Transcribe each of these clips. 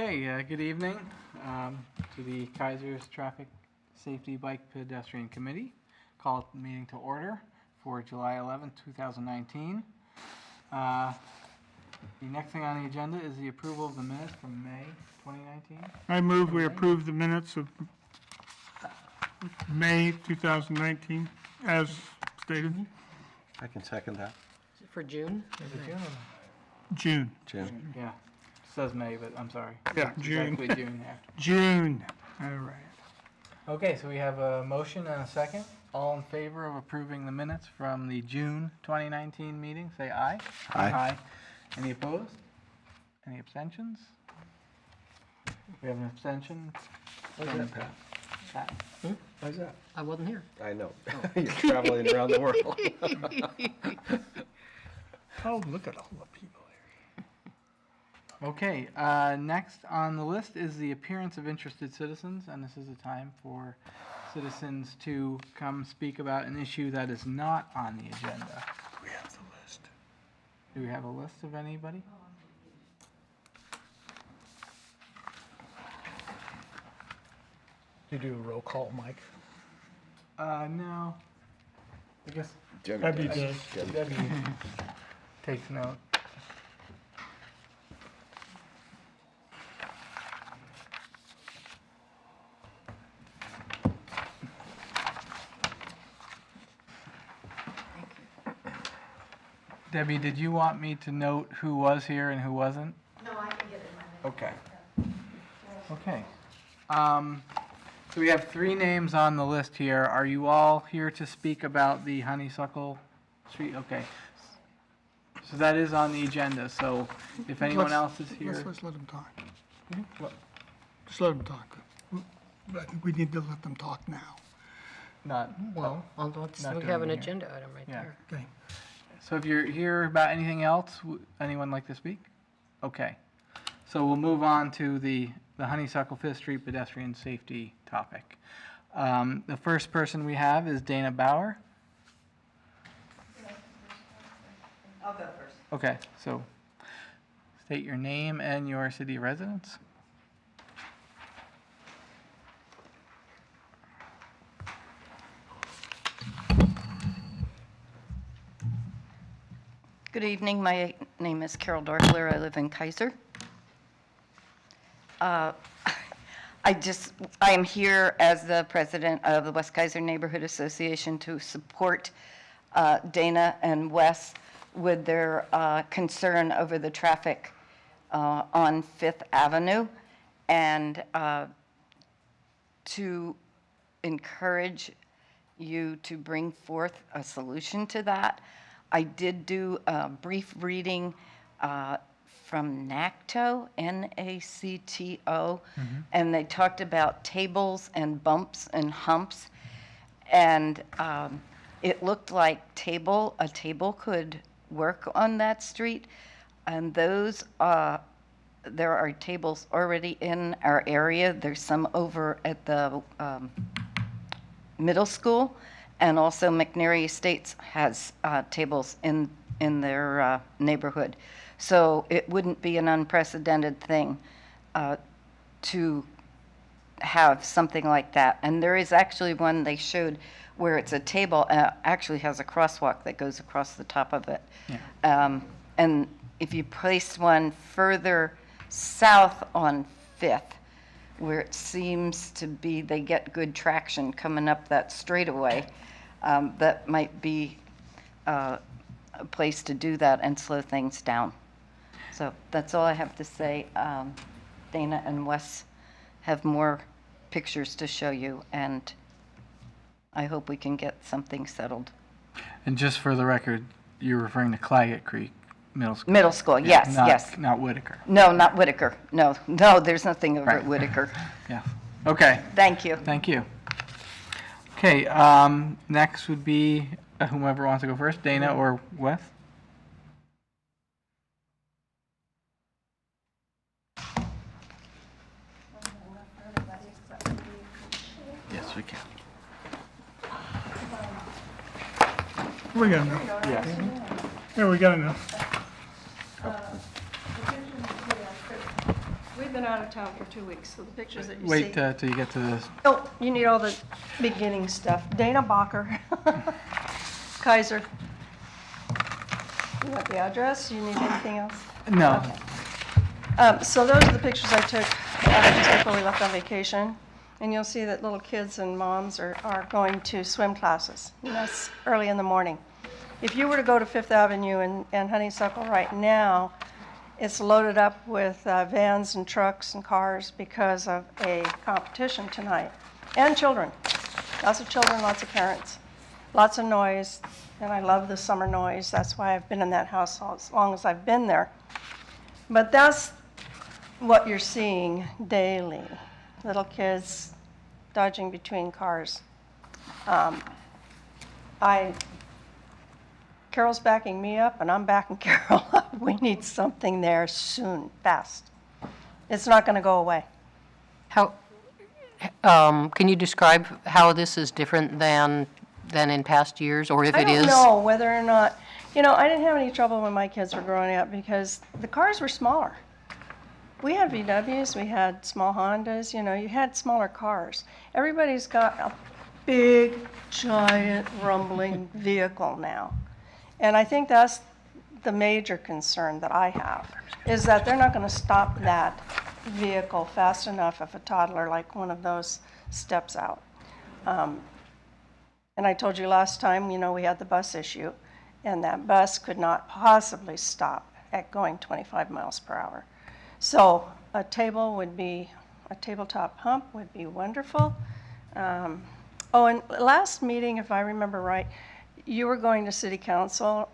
Okay, good evening to the Keizer's Traffic Safety Bike Pedestrian Committee. Call the meeting to order for July 11th, 2019. The next thing on the agenda is the approval of the minutes from May 2019. I move we approve the minutes of May 2019 as stated. I can second that. Is it for June? Is it June or June. June. Yeah, it says May, but I'm sorry. Yeah, It's June. Exactly June after. June. All right. Okay, so we have a motion and a second. All in favor of approving the minutes from the June 2019 meeting, say aye. Aye. Any opposed? Any abstentions? We have an abstention. Why's that, Pat? Pat. Why's that? I wasn't here. I know. You're traveling around the world. Oh, look at all the people here. Okay, next on the list is the appearance of interested citizens, and this is a time for citizens to come speak about an issue that is not on the agenda. We have the list. Do we have a list of anybody? You do a roll call, Mike? No. I guess Debbie does. Debbie takes note. Debbie, did you want me to note who was here and who wasn't? No, I can get it in my Okay. Okay. So we have 3 names on the list here. Are you all here to speak about the Honeysuckle Street? Okay. So that is on the agenda, so if anyone Let's- else is here. Let's let them talk. What? Just let them talk. I think we need to let them talk now. Not, Well, we Not have during an here. agenda item right Yeah. there. Okay. so if you're here about anything else, anyone like to speak? Okay. So we'll move on to the Honeysuckle Fifth Street pedestrian safety topic. The first person we have is Dana Bauer. I'll go first. Okay, so state your name and your city residence. Good evening. My name is Carol Dorfler. I live in Keizer. I am here as the president of the West Keizer Neighborhood Association to support Dana and Wes with their concern over the traffic on Fifth Avenue and to encourage you to bring forth a solution to that. I did do a brief reading from NACTO, N-A-C-T-O, and they talked about tables and bumps and humps, and it looked like a table could work on that street, and those, there are tables already in our area. There's some over at the middle school, and also McNary Estates has tables in their neighborhood. So it wouldn't be an unprecedented thing to have something like that. And there is actually one they showed where it's a table, actually has a crosswalk that goes across the top of it. Yeah. And if you place one further south on Fifth, where it seems to be they get good traction coming up that straightaway, that might be a place to do that and slow things down. So that's all I have to say. Dana and Wes have more pictures to show you, and I hope we can get something settled. And just for the record, you're referring to Claggett Creek Middle School. Middle school, yes, not, yes. Not Whitaker. No, not Whitaker. No, there's nothing over Right. at Whitaker. Yeah. Okay. Thank you. Thank you. Okay. Next would be whomever wants to go first, Dana or Wes. Yes, we can. We got enough. Yes. Yeah, we got enough. We've been out of town for 2 weeks, so the pictures that you see. Wait till you get to this. Oh, you need all the beginning stuff. Dana Bacher, Keizer. You want the address? You need anything else? No. So those are the pictures I took just before we left on vacation. And you'll see that little kids and moms are going to swim classes. And that's early in the morning. If you were to go to Fifth Avenue and Honeysuckle right now, it's loaded up with vans and trucks and cars because of a competition tonight. And children. Lots of children, lots of parents. Lots of noise. And I love the summer noise. That's why I've been in that house as long as I've been there. But that's what you're seeing daily. Little kids dodging between cars. Carol's backing me up, and I'm backing Carol up. We need something there soon, fast. It's not going to go away. How, can you describe how this is different than in past years, or if it is? I don't know whether or not, I didn't have any trouble when my kids were growing up because the cars were smaller. We had VWs, we had small Hondas, you had smaller cars. Everybody's got a big, giant, rumbling vehicle now. And I think that's the major concern that I have, is that they're not going to stop that vehicle fast enough if a toddler like one of those steps out. And I told you last time, we had the bus issue, and that bus could not possibly stop at going 25 miles per hour. So a tabletop hump would be wonderful. And last meeting, if I remember right, you were going to city council,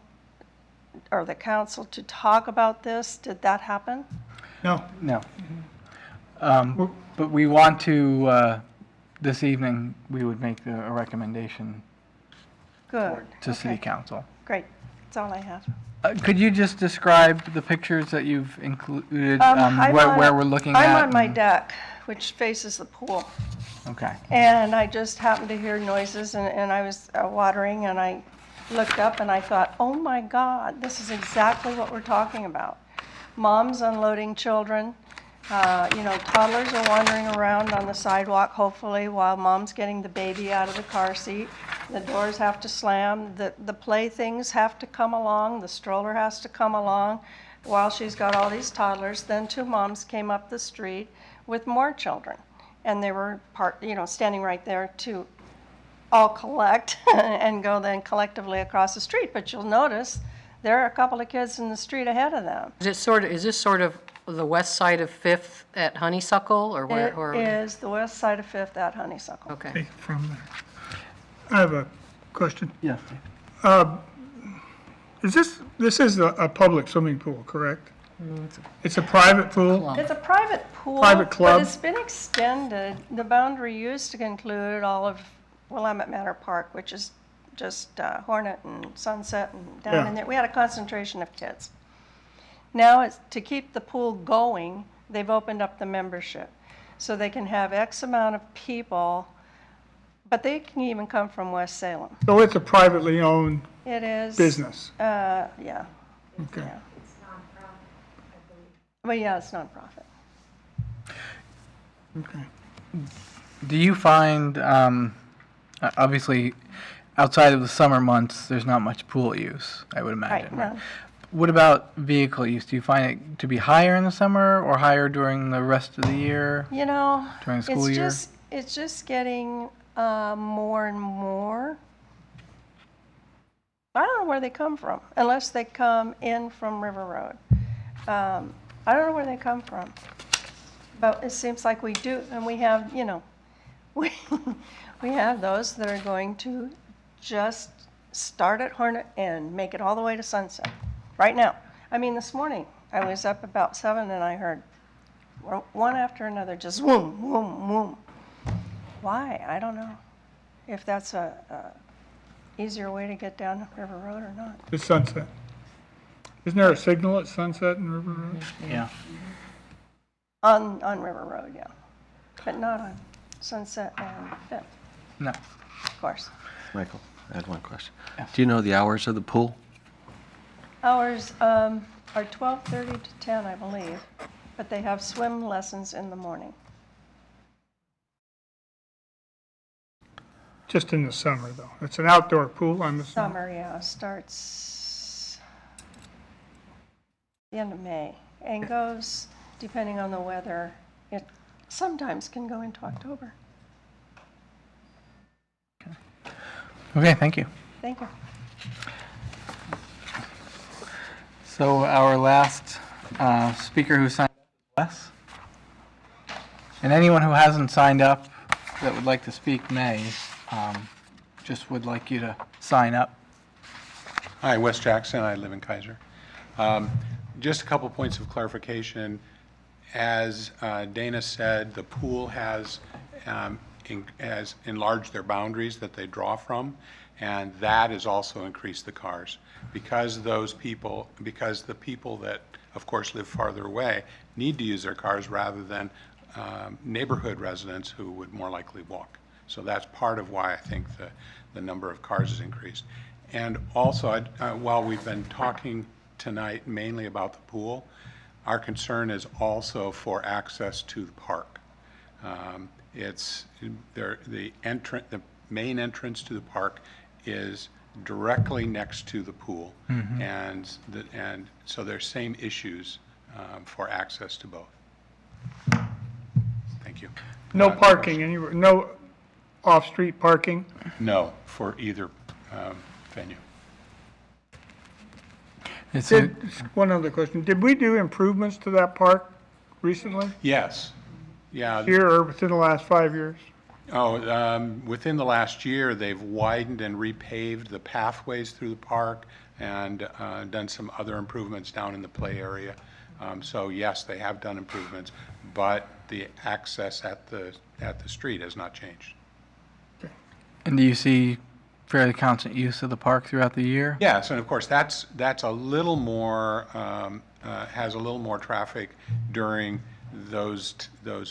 or the council, to talk about this. Did that happen? No, No. But we want to, this evening, we would make a recommendation Good. to city Okay. council. Great. That's all I have. Could you just describe the pictures that you've included, I'm where on- we're looking at? I'm on my and- deck, which faces the pool. Okay. And I just happened to hear noises, and I was watering, and I looked up and I thought, oh my God, this is exactly what we're talking about. Moms unloading children, toddlers are wandering around on the sidewalk, hopefully, while mom's getting the baby out of the car seat. The doors have to slam, the playthings have to come along, the stroller has to come along while she's got all these toddlers. Then two moms came up the street with more children. And they were standing right there to all collect and go then collectively across the street. But you'll notice there are a couple of kids in the street ahead of them. Is this sort of the west side of Fifth at Honeysuckle, or where? It is the west side of Fifth at Honeysuckle. Okay. take it from there. I have a question. Yes. This is a public swimming pool, correct? It's a private pool? It's a private pool, Private club? but it's been extended. The boundary used to include all of Willamette Manor Park, which is just Hornet and Sunset and down Yeah. in there. We had a concentration of kids. Now, it's to keep the pool going, they've opened up the membership. So they can have X amount of people, but they can even come from West Salem. So it's a privately owned It is. business? Yeah. Okay. Yeah. Well, yeah, it's nonprofit. Okay. Do you find, obviously, outside of the summer months, there's not much pool use, I would imagine. Right, no. What about vehicle use? Do you find it to be higher in the summer or higher during the rest of the year? During the school year? It's just getting more and more. I don't know where they come from, unless they come in from River Road. I don't know where they come from, but it seems like we do, and we have, we have those that are going to just start at Hornet and make it all the way to Sunset, right now. I mean, this morning, I was up about 7 and I heard one after another just whoom, whoom, whoom. Why? I don't know if that's a easier way to get down River Road or not. The Sunset. Isn't there a signal at Sunset and River Road? Yeah. On River Road, yeah, but not on Sunset and Fifth, No. of course. Michael, I had one question. Yes. Do you know the hours of the pool? Hours are 12:30 to 10, I believe. but they have swim lessons in the morning. Just in the summer, though. It's an outdoor pool, I'm assuming. Summer, yeah, starts the end of May and goes, depending on the weather, it sometimes can go into October. Okay, thank you. Thank you. So our last speaker who signed up is Wes. And anyone who hasn't signed up that would like to speak may. Just would like you to sign up. Hi, Wes Jackson. I live in Keizer. Just a couple points of clarification. As Dana said, the pool has enlarged their boundaries that they draw from, and that has also increased the cars. Because the people that, of course, live farther away need to use their cars rather than neighborhood residents who would more likely walk. So that's part of why I think the number of cars has increased. And also, while we've been talking tonight mainly about the pool, our concern is also for access to the park. The main entrance to the park is directly next to the pool, and so there's same issues for access to both. Thank you. No parking anywhere, no off-street parking? No, for either venue. It's a, One other question. Did we do improvements to that park recently? Yes. Yeah. Here or within the last 5 years? Within the last year, they've widened and repaved the pathways through the park and done some other improvements down in the play area. So yes, they have done improvements, but the access at the street has not changed. and do you see fairly constant use of the park throughout the year? Yes, and of course, that's a little more, has a little more traffic during those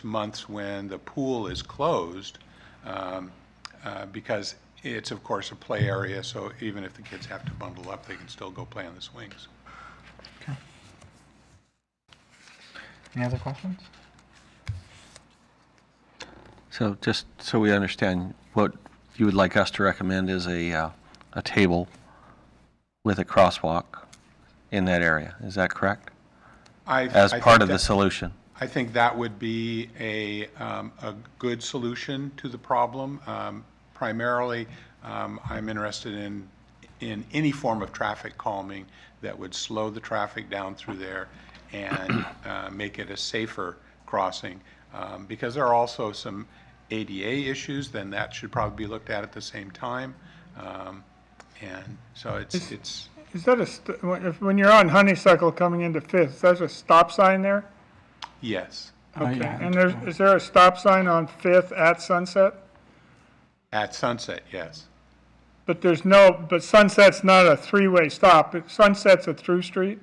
months when the pool is closed, because it's, of course, a play area, so even if the kids have to bundle up, they can still go play on the swings. Okay. Any other questions? So just so we understand, what you would like us to recommend is a table with a crosswalk in that area. Is that correct? As I part think of the that- solution? I think that would be a good solution to the problem. Primarily, I'm interested in any form of traffic calming that would slow the traffic down through there and make it a safer crossing. Because there are also some ADA issues, then that should probably be looked at the same time. And so it's Is that when you're on Honeysuckle coming into Fifth, there's a stop sign there? yes. Okay. yeah. And is there a stop sign on Fifth at Sunset? At sunset, yes. But but Sunset's not a three-way stop. Sunset's a through street?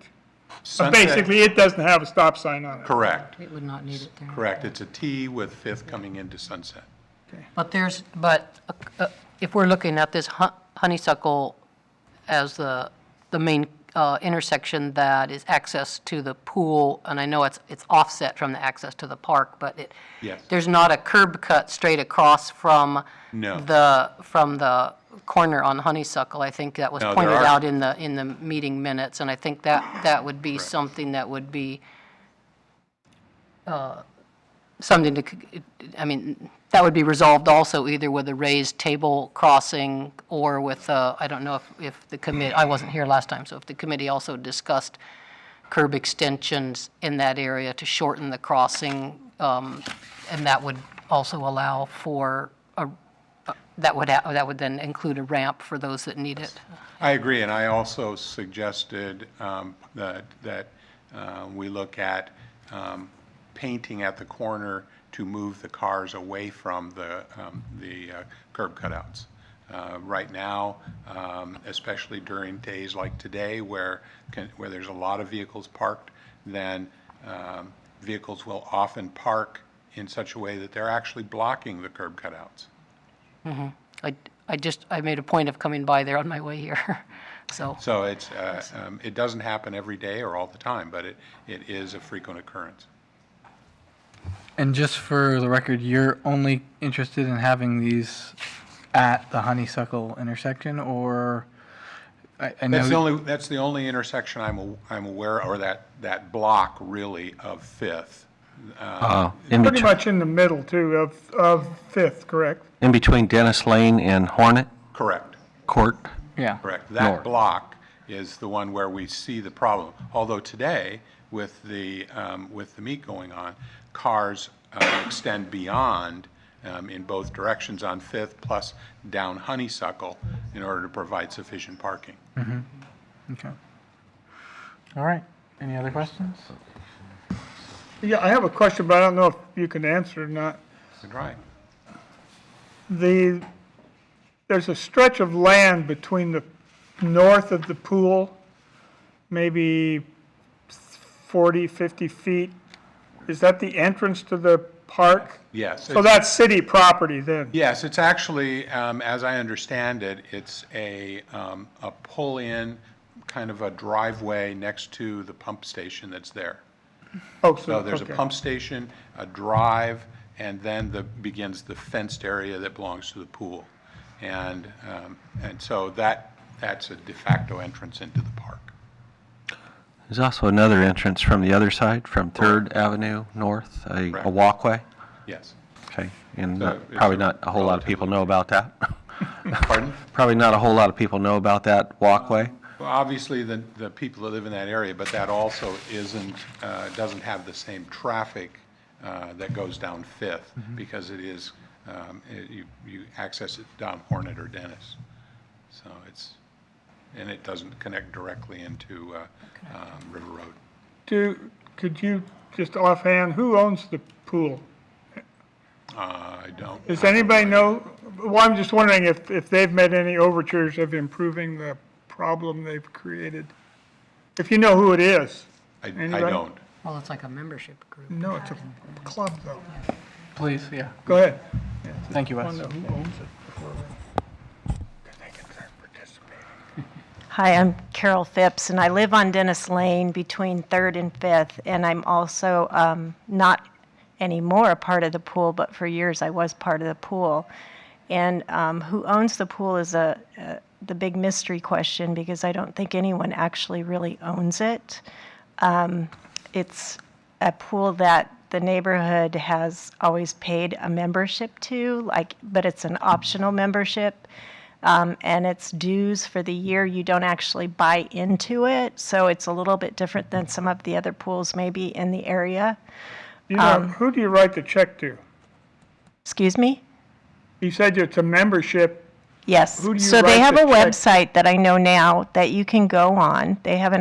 Sunset- Basically, it doesn't have a stop sign on it. Correct, It would not need it there. correct. It's a T with Fifth coming into Sunset. But if we're looking at this Honeysuckle as the main intersection that is access to the pool, and I know it's offset from the access to the park, but Yes. there's not a curb cut straight across from No. the corner on Honeysuckle. I think that was No, there pointed are- out in the meeting minutes, and I think that would be Correct. something that would be something to, I mean, that would be resolved also either with a raised table crossing or with, I don't know if the committee, I wasn't here last time, so if the committee also discussed curb extensions in that area to shorten the crossing, and that would also allow for that would then include a ramp for those that need it. I agree, and I also suggested that we look at painting at the corner to move the cars away from the curb cutouts. Right now, especially during days like today where there's a lot of vehicles parked, then vehicles will often park in such a way that they're actually blocking the curb cutouts. I made a point of coming by there on my way here, so. So it doesn't happen every day or all the time, but it is a frequent occurrence. And just for the record, you're only interested in having these at the Honeysuckle intersection, or I know. That's the only intersection I'm aware, or that block really of Fifth. In Pretty between, much in the middle too of Fifth, correct? in between Dennis Lane and Hornet Correct, Court. Yeah. correct. North. That block is the one where we see the problem. Although today, with the meet going on, cars extend beyond in both directions on Fifth plus down Honeysuckle in order to provide sufficient parking. Okay. All right. Any other questions? Yeah, I have a question, but I don't know if you can answer or not. Right. There's a stretch of land between the north of the pool, maybe 40, 50 feet. Is that the entrance to the park? Yes. So that's city property then? Yes, it's actually, as I understand it, it's a pull-in, kind of a driveway next to the pump station that's there. Oh, So there's a okay. pump station, a drive, and then begins the fenced area that belongs to the pool. And so that's a de facto entrance into the park. There's also another entrance from the other side, from Third Avenue North, a Correct. walkway. Yes. Okay, and So it's probably not a whole lot of people know about that. Pardon? Probably not a whole lot of people know about that walkway. Well, obviously, the people that live in that area, but that also doesn't have the same traffic that goes down Fifth, because it is, you access it down Hornet or Dennis. So and it doesn't connect directly into River Road. Could you, just offhand, who owns the pool? I don't. Does anybody know? Well, I'm just wondering if they've made any overtures of improving the problem they've created. If you know who it is. I Anybody? don't. Well, it's like a membership group. No, it's a club though. Please, yeah. Go ahead. Thank you, Wes. Who owns it before they can start participating. Hi, I'm Carol Phipps, and I live on Dennis Lane between 3rd and 5th, and I'm also not anymore a part of the pool, but for years I was part of the pool. And who owns the pool is the big mystery question, because I don't think anyone actually really owns it. It's a pool that the neighborhood has always paid a membership to, but it's an optional membership. And it's dues for the year. You don't actually buy into it, so it's a little bit different than some of the other pools maybe in the area. You know, who do you write the check to? Excuse me? You said it's a membership. Yes. Who do you So they write have a the check? website that I know now that you can go on. They have a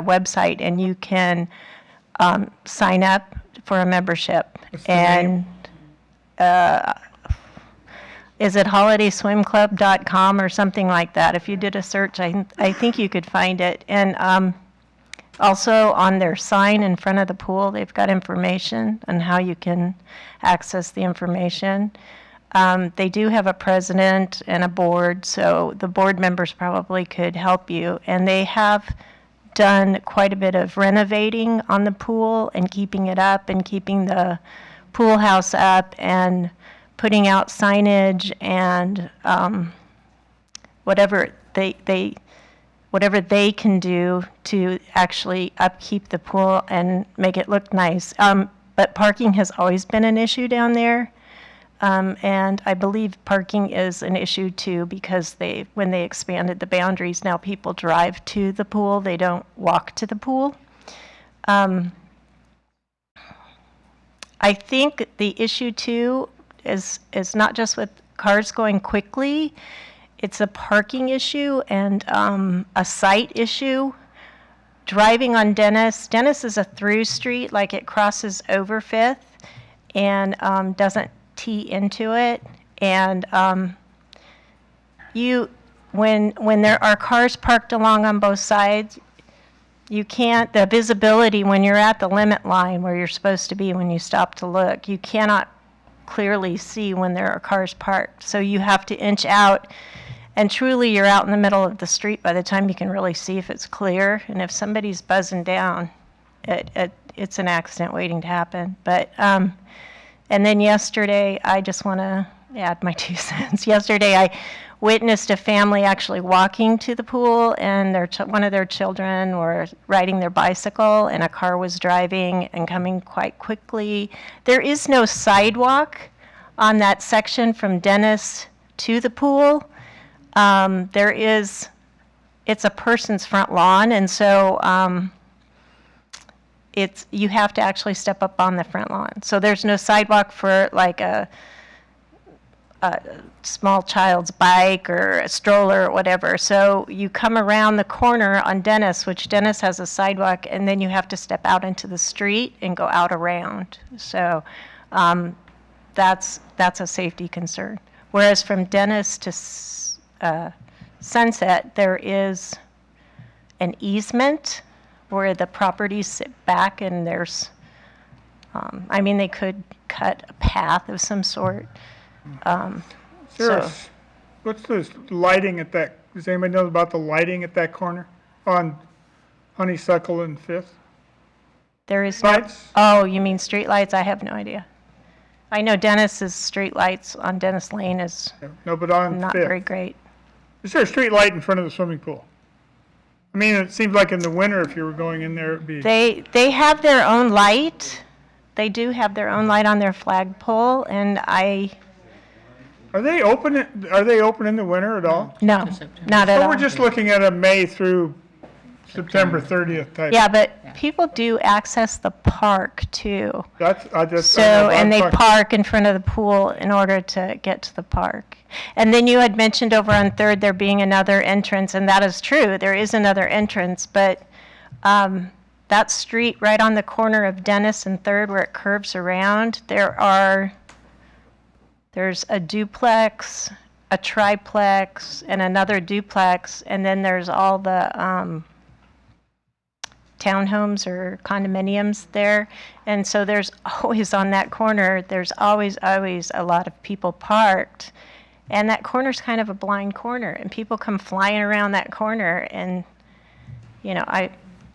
website, and you can sign up for a membership. What's the name? Is it holidayswimclub.com or something like that? If you did a search, I think you could find it. And also on their sign in front of the pool, they've got information on how you can access the information. They do have a president and a board, so the board members probably could help you. And they have done quite a bit of renovating on the pool and keeping it up and keeping the pool house up and putting out signage and whatever they can do to actually upkeep the pool and make it look nice. But parking has always been an issue down there. And I believe parking is an issue too, because when they expanded the boundaries, now people drive to the pool. They don't walk to the pool. I think the issue too is not just with cars going quickly. It's a parking issue and a sight issue. Driving on Dennis is a through street, like it crosses over Fifth and doesn't tee into it. And when there are cars parked along on both sides, the visibility when you're at the limit line where you're supposed to be when you stop to look, you cannot clearly see when there are cars parked. So you have to inch out, and truly you're out in the middle of the street by the time you can really see if it's clear. And if somebody's buzzing down, it's an accident waiting to happen. But, and then yesterday, I just want to add my 2 cents. Yesterday, I witnessed a family actually walking to the pool, and one of their children were riding their bicycle, and a car was driving and coming quite quickly. There is no sidewalk on that section from Dennis to the pool. It's a person's front lawn, and so you have to actually step up on the front lawn. So there's no sidewalk for like a small child's bike or a stroller or whatever. So you come around the corner on Dennis, which Dennis has a sidewalk, and then you have to step out into the street and go out around. So that's a safety concern. Whereas from Dennis to Sunset, there is an easement where the properties sit back, and there's, they could cut a path of some sort. What's the lighting at that, does anybody know about the lighting at that corner on Honeysuckle and Fifth? There is Lights? Oh, you mean street lights? I have no idea. I know Dennis's street lights on Dennis Lane is No, but on not Fifth. very great. Is there a street light in front of the swimming pool? I mean, it seems like in the winter, if you were going in there, it'd be. They have their own light. They do have their own light on their flagpole, and Are they open in the winter at all? no, not at So all. we're just looking at a May through September 30th type. Yeah, but people do access the park too. So, And they park in front of the pool in order to get to the park. And then you had mentioned over on Third there being another entrance, and that is true. There is another entrance, but that street right on the corner of Dennis and Third where it curves around, there's a duplex, a triplex, and another duplex, and then there's all the townhomes or condominiums there. And so there's always on that corner, there's always a lot of people parked. And that corner's kind of a blind corner, and people come flying around that corner, and,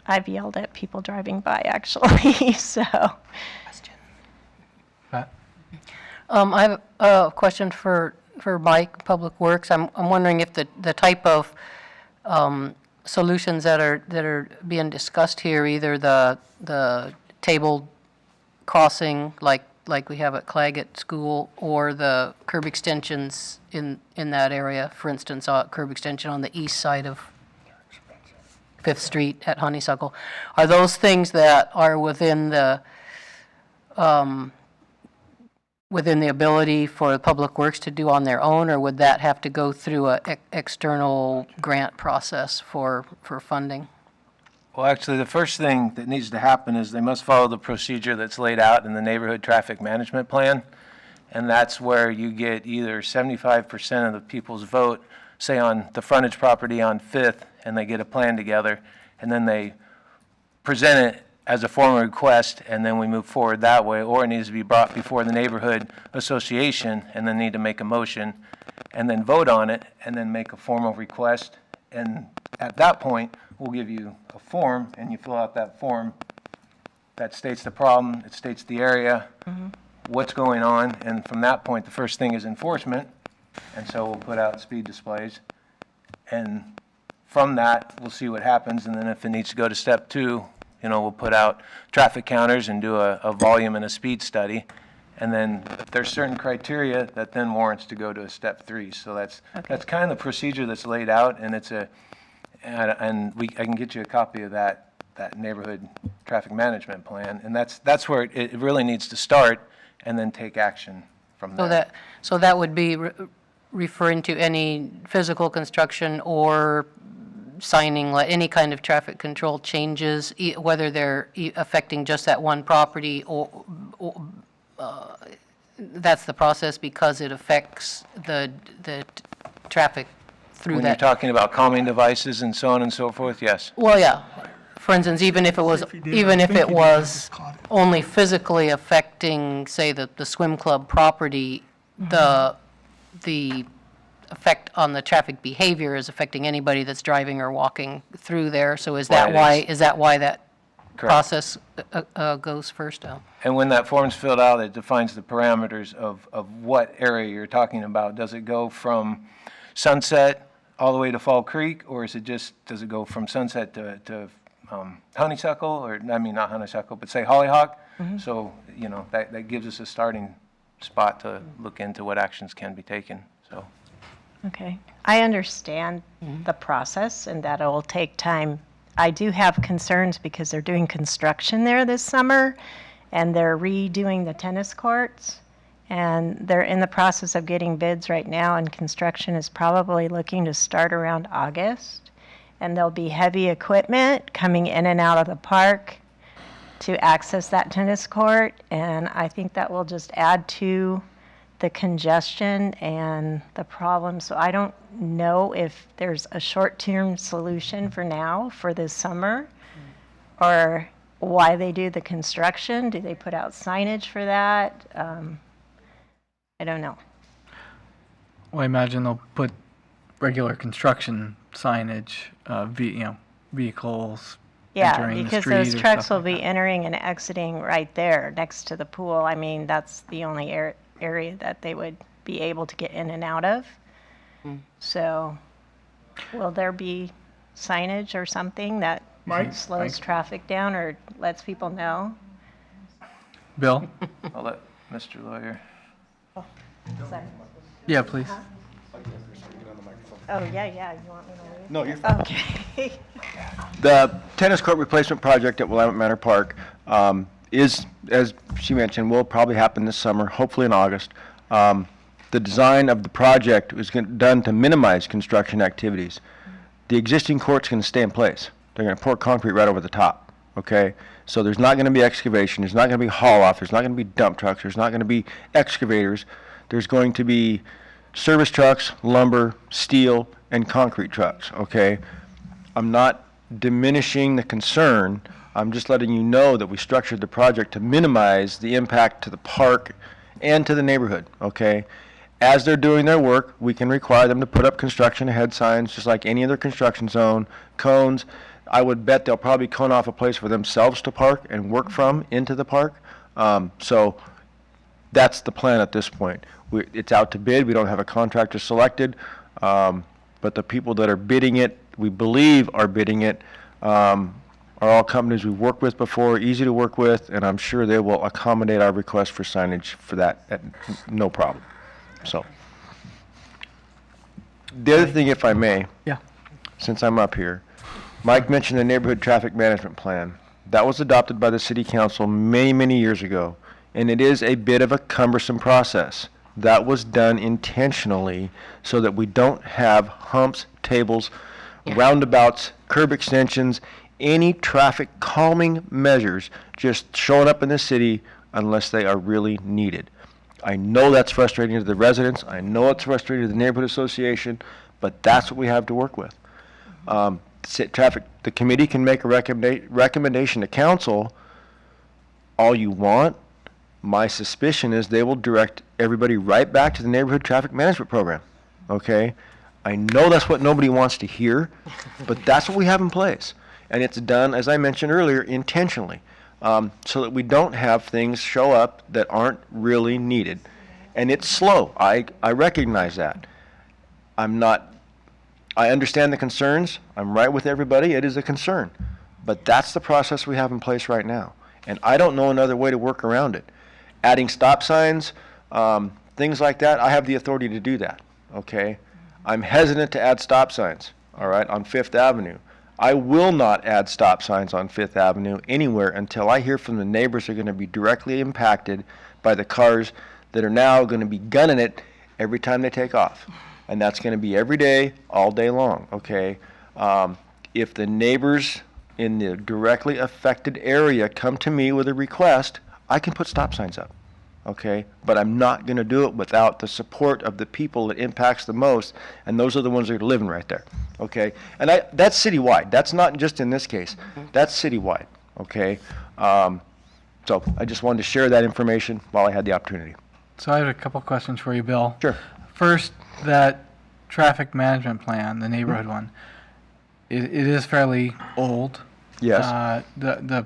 I've yelled at people driving by, actually, so. Pat? I have a question for Mike, Public Works. I'm wondering if the type of solutions that are being discussed here, either the table crossing like we have at Claggett School, or the curb extensions in that area, for instance, curb extension on the east side of Fifth Street at Honeysuckle, are those things that are within the ability for Public Works to do on their own, or would that have to go through a external grant process for funding? Well, actually, the first thing that needs to happen is they must follow the procedure that's laid out in the Neighborhood Traffic Management Plan. And that's where you get either 75% of the people's vote, say on the frontage property on Fifth, and they get a plan together, and then they present it as a formal request, and then we move forward that way. Or it needs to be brought before the neighborhood association, and then need to make a motion, and then vote on it, and then make a formal request. And at that point, we'll give you a form, and you fill out that form that states the problem, it states the area, what's going on, and from that point, the first thing is enforcement, and so we'll put out speed displays. And from that, we'll see what happens, and then if it needs to go to step 2, we'll put out traffic counters and do a volume and a speed study. And then there's certain criteria that then warrants to go to a step 3. So that's kind of the procedure that's laid out, and I can get you a copy of that neighborhood traffic management plan. And that's where it really needs to start, and then take action from there. So that would be referring to any physical construction or signing any kind of traffic control changes, whether they're affecting just that one property, or that's the process because it affects the traffic through that. When you're talking about calming devices and so on and so forth, yes. Well, yeah. For instance, even if it was only physically affecting, say, the swim club property, the effect on the traffic behavior is affecting anybody that's driving or walking through there. So is that why that process goes first? And when that form's filled out, it defines the parameters of what area you're talking about. Does it go from Sunset all the way to Fall Creek, or is it just, does it go from Sunset to Honeysuckle, or, I mean, not Honeysuckle, but say Hollyhock? So, you know, that gives us a starting spot to look into what actions can be taken, so. Okay. I understand the process and that it will take time. I do have concerns because they're doing construction there this summer and they're redoing the tennis courts. And they're in the process of getting bids right now, and construction is probably looking to start around August. And there'll be heavy equipment coming in and out of the park to access that tennis court. And I think that will just add to the congestion and the problem. So I don't know if there's a short-term solution for now, for this summer, or why they do the construction. Do they put out signage for that? I don't know. Well, I imagine they'll put regular construction signage, vehicles Yeah, entering the because street those or trucks stuff will like be that. entering and exiting right there next to the pool. I mean, that's the only area that they would be able to get in and out of. So will there be signage or something that slows traffic down or lets people know? Bill? I'll let Mr. Lawyer. Yeah, please. Oh, yeah, you want me to leave? No, you're fine. Okay. The tennis court replacement project at Willamette Manor Park is, as she mentioned, will probably happen this summer, hopefully in August. The design of the project was done to minimize construction activities. The existing court's going to stay in place. They're going to pour concrete right over the top, okay? So there's not going to be excavation, there's not going to be haul off, there's not going to be dump trucks, there's not going to be excavators. There's going to be service trucks, lumber, steel, and concrete trucks, okay? I'm not diminishing the concern. I'm just letting you know that we structured the project to minimize the impact to the park and to the neighborhood, okay? As they're doing their work, we can require them to put up construction ahead signs, just like any other construction zone, cones. I would bet they'll probably cone off a place for themselves to park and work from into the park. So that's the plan at this point. It's out to bid. We don't have a contractor selected, but the people that are bidding it, we believe are bidding it, are all companies we've worked with before, easy to work with, and I'm sure they will accommodate our request for signage for that at no problem. So, the other thing, if I may, Yeah. since I'm up here, Mike mentioned the neighborhood traffic management plan. That was adopted by the city council many, many years ago, and it is a bit of a cumbersome process. That was done intentionally so that we don't have humps, tables, roundabouts, curb extensions, any traffic calming measures just showing up in the city unless they are really needed. I know that's frustrating to the residents. I know it's frustrating to the neighborhood association, but that's what we have to work with. The committee can make a recommendation to council all you want. My suspicion is they will direct everybody right back to the neighborhood traffic management program, okay? I know that's what nobody wants to hear, but that's what we have in place. And it's done, as I mentioned earlier, intentionally, so that we don't have things show up that aren't really needed. And it's slow. I recognize that. I understand the concerns. I'm right with everybody. It is a concern. But that's the process we have in place right now. And I don't know another way to work around it. Adding stop signs, things like that, I have the authority to do that, okay? I'm hesitant to add stop signs, all right, on Fifth Avenue. I will not add stop signs on Fifth Avenue anywhere until I hear from the neighbors who are going to be directly impacted by the cars that are now going to be gunning it every time they take off. And that's going to be every day, all day long, okay? If the neighbors in the directly affected area come to me with a request, I can put stop signs up, okay? But I'm not going to do it without the support of the people it impacts the most, and those are the ones that are living right there, okay? And that's citywide. That's not just in this case. That's citywide, okay? So I just wanted to share that information while I had the opportunity. So I have a couple questions for you, Bill. Sure. First, that traffic management plan, the neighborhood one, it is fairly old. Yes. The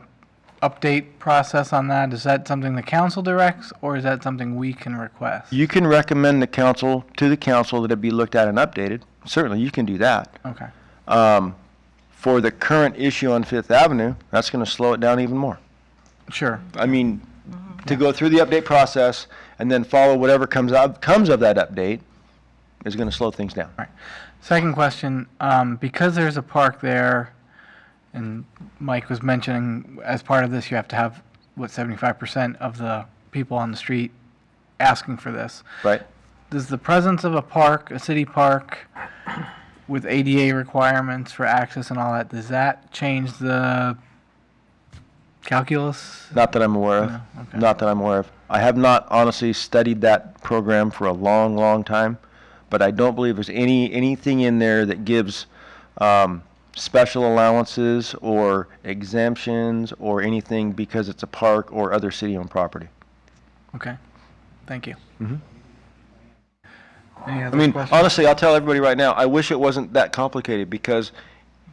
update process on that? Is that something the council directs, or is that something we can request? You can recommend to the council that it be looked at and updated. Certainly, you can do that. Okay, For the current issue on Fifth Avenue, that's going to slow it down even more. sure. I mean, to go through the update process and then follow whatever comes of that update is going to slow things down. Second question, because there's a park there, and Mike was mentioning as part of this, you have to have, 75% of the people on the street asking for this. Right? Does the presence of a park, a city park, with ADA requirements for access and all that, does that change the calculus? Not that I'm aware of. No, okay. Not that I'm aware of. I have not honestly studied that program for a long, long time, but I don't believe there's anything in there that gives special allowances or exemptions or anything because it's a park or other city-owned property. Okay, thank you. Mhm. Any I other mean, questions? honestly, I'll tell everybody right now, I wish it wasn't that complicated because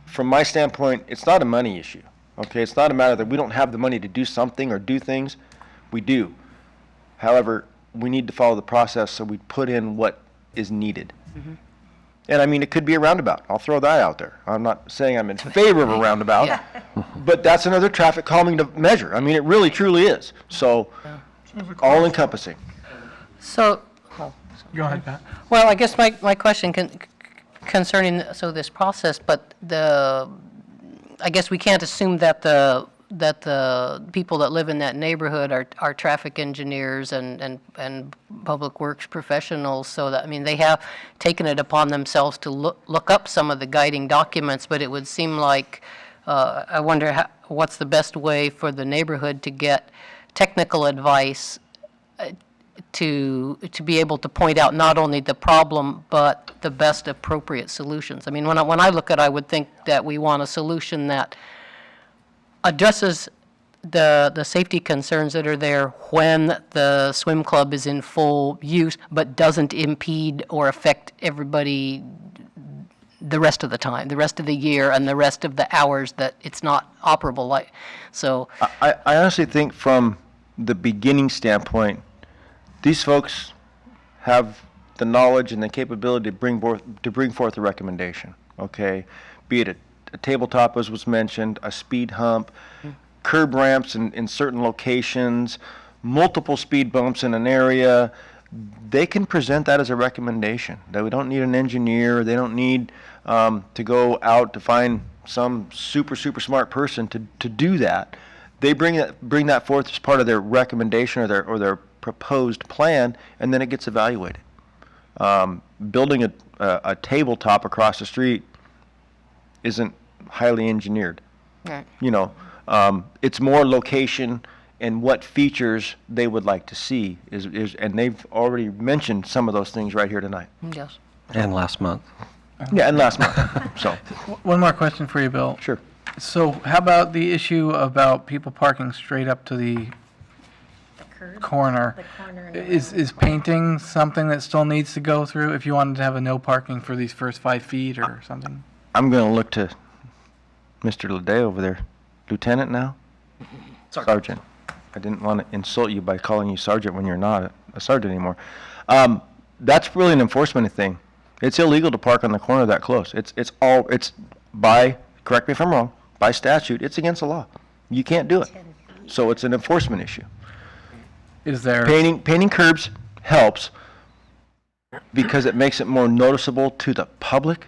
from my standpoint, it's not a money issue. Okay, it's not a matter that we don't have the money to do something or do things. We do. However, we need to follow the process so we put in what is needed. And I mean, it could be a roundabout. I'll throw that out there. I'm not saying I'm in favor of a roundabout, but that's another traffic calming measure. I mean, it really, truly is. So, all encompassing. So, Go ahead, Pat. well, I guess my question concerning, this process, but I guess we can't assume that the people that live in that neighborhood are traffic engineers and public works professionals, so that, I mean, they have taken it upon themselves to look up some of the guiding documents, but it would seem like, I wonder what's the best way for the neighborhood to get technical advice to be able to point out not only the problem, but the best appropriate solutions. I mean, when I look at it, I would think that we want a solution that addresses the safety concerns that are there when the swim club is in full use, but doesn't impede or affect everybody the rest of the time, the rest of the year, and the rest of the hours that it's not operable. Like, so, I honestly think from the beginning standpoint, these folks have the knowledge and the capability to bring forth a recommendation, okay? Be it a tabletop, as was mentioned, a speed hump, curb ramps in certain locations, multiple speed bumps in an area. They can present that as a recommendation. That we don't need an engineer. They don't need to go out to find some super smart person to do that. They bring that forth as part of their recommendation or their proposed plan, and then it gets evaluated. Building a tabletop across the street isn't highly engineered. right. You know, it's more location and what features they would like to see and they've already mentioned some of those things right here tonight. Yes. And last month. Yeah, and last month. So, One more question for you, Bill. sure. So how about the issue about people parking straight up to the corner? Is painting something that still needs to go through if you wanted to have a no parking for these first 5 feet or something? I'm going to look to Mr. Leday over there. Lieutenant now? Sergeant. I didn't want to insult you by calling you sergeant when you're not a sergeant anymore. That's really an enforcement thing. It's illegal to park on the corner that close. It's by, correct me if I'm wrong, by statute, it's against the law. You can't do it. So it's an enforcement issue. Is there? Painting curbs helps because it makes it more noticeable to the public,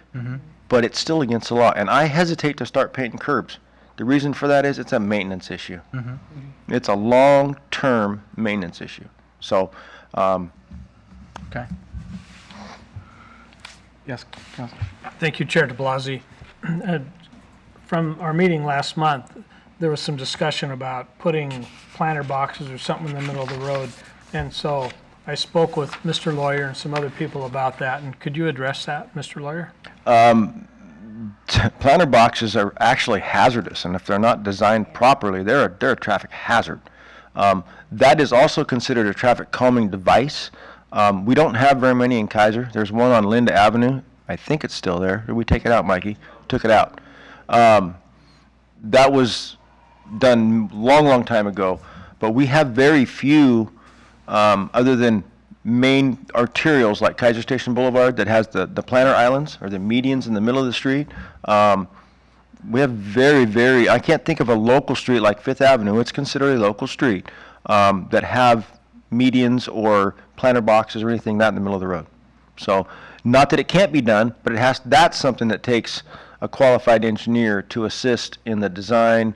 but it's still against the law. And I hesitate to start painting curbs. The reason for that is it's a maintenance issue. It's a long-term maintenance issue. So, Okay. Yes, Councilor. Thank you, Chair de Blasi. From our meeting last month, there was some discussion about putting planter boxes or something in the middle of the road. And so I spoke with Mr. Lawyer and some other people about that. And could you address that, Mr. Lawyer? planter boxes are actually hazardous, and if they're not designed properly, they're a traffic hazard. That is also considered a traffic calming device. We don't have very many in Keizer. There's one on Linda Avenue. I think it's still there. Did we take it out, Mikey? Took it out. That was done long, long time ago. But we have very few, other than main arterials like Keizer Station Boulevard that has the planter islands or the medians in the middle of the street. We have very, I can't think of a local street like Fifth Avenue, it's considered a local street, that have medians or planter boxes or anything that in the middle of the road. So, not that it can't be done, but that's something that takes a qualified engineer to assist in the design,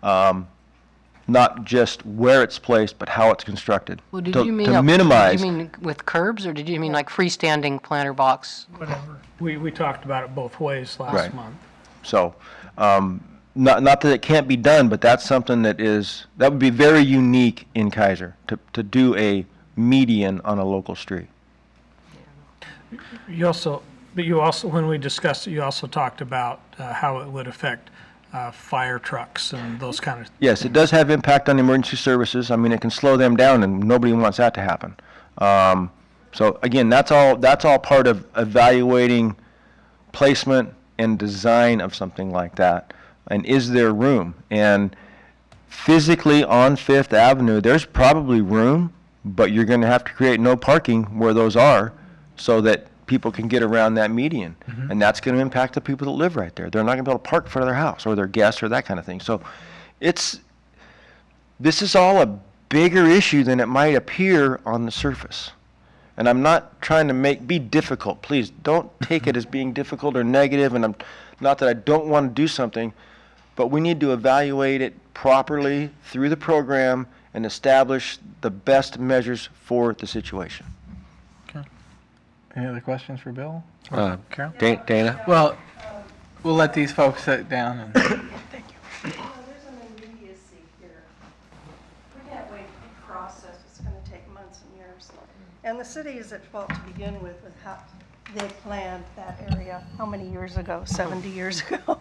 not just where it's placed, but how it's constructed. Well, did to, you mean to minimize. Did you mean with curbs, or did you mean like freestanding planter box? Whatever. We talked about it both ways last Right. month. So, not that it can't be done, but that's something that would be very unique in Keizer, to do a median on a local street. You also, when we discussed it, you also talked about how it would affect fire trucks and those kind of. Yes, it does have impact on emergency services. I mean, it can slow them down, and nobody wants that to happen. So again, that's all part of evaluating placement and design of something like that. And is there room? And physically on Fifth Avenue, there's probably room, but you're going to have to create no parking where those are so that people can get around that median. And that's going to impact the people that live right there. They're not going to be able to park in front of their house or their guests or that kind of thing. So this is all a bigger issue than it might appear on the surface. And I'm not trying to be difficult. Please don't take it as being difficult or negative, and not that I don't want to do something, but we need to evaluate it properly through the program and establish the best measures for the situation. Any other questions for Bill? Carol? Dana? Well, we'll let these folks sit down and. There's an immediacy here. We can't wait for the process. It's going to take months and years. And the city is at fault to begin with how they planned that area, how many years ago? 70 years ago.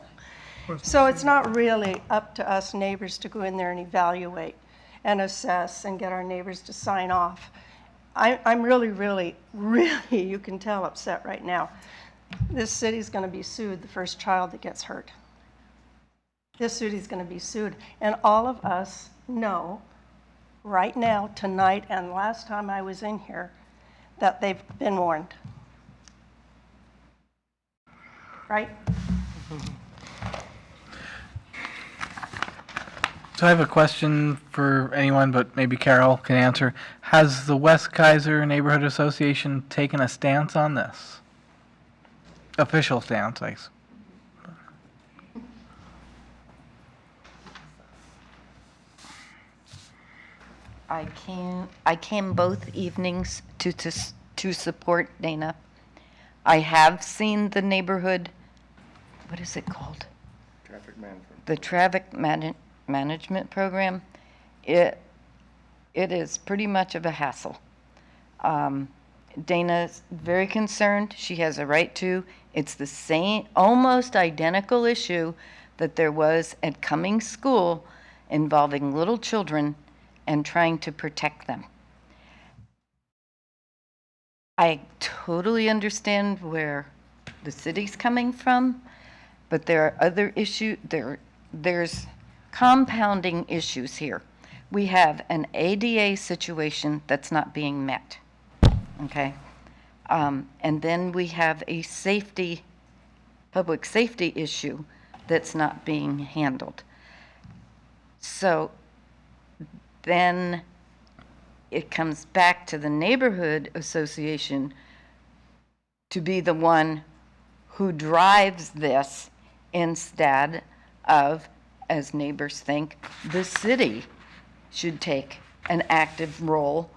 So it's not really up to us neighbors to go in there and evaluate and assess and get our neighbors to sign off. I'm really, you can tell, upset right now. This city's going to be sued, the first child that gets hurt. This city's going to be sued. And all of us know right now, tonight, and last time I was in here, that they've been warned. Right? So I have a question for anyone, but maybe Carol can answer. Has the West Keizer Neighborhood Association taken a stance on this? Official stance, I guess. I came both evenings to support Dana. I have seen the neighborhood, what is it called? Traffic management. The traffic management program. It is pretty much of a hassle. Dana's very concerned. She has a right to. It's the same, almost identical issue that there was at Cummings School involving little children and trying to protect them. I totally understand where the city's coming from, but there are other issues. There's compounding issues here. We have an ADA situation that's not being met, okay? And then we have a public safety issue that's not being handled. So then it comes back to the neighborhood association to be the one who drives this instead of, as neighbors think, the city should take an active role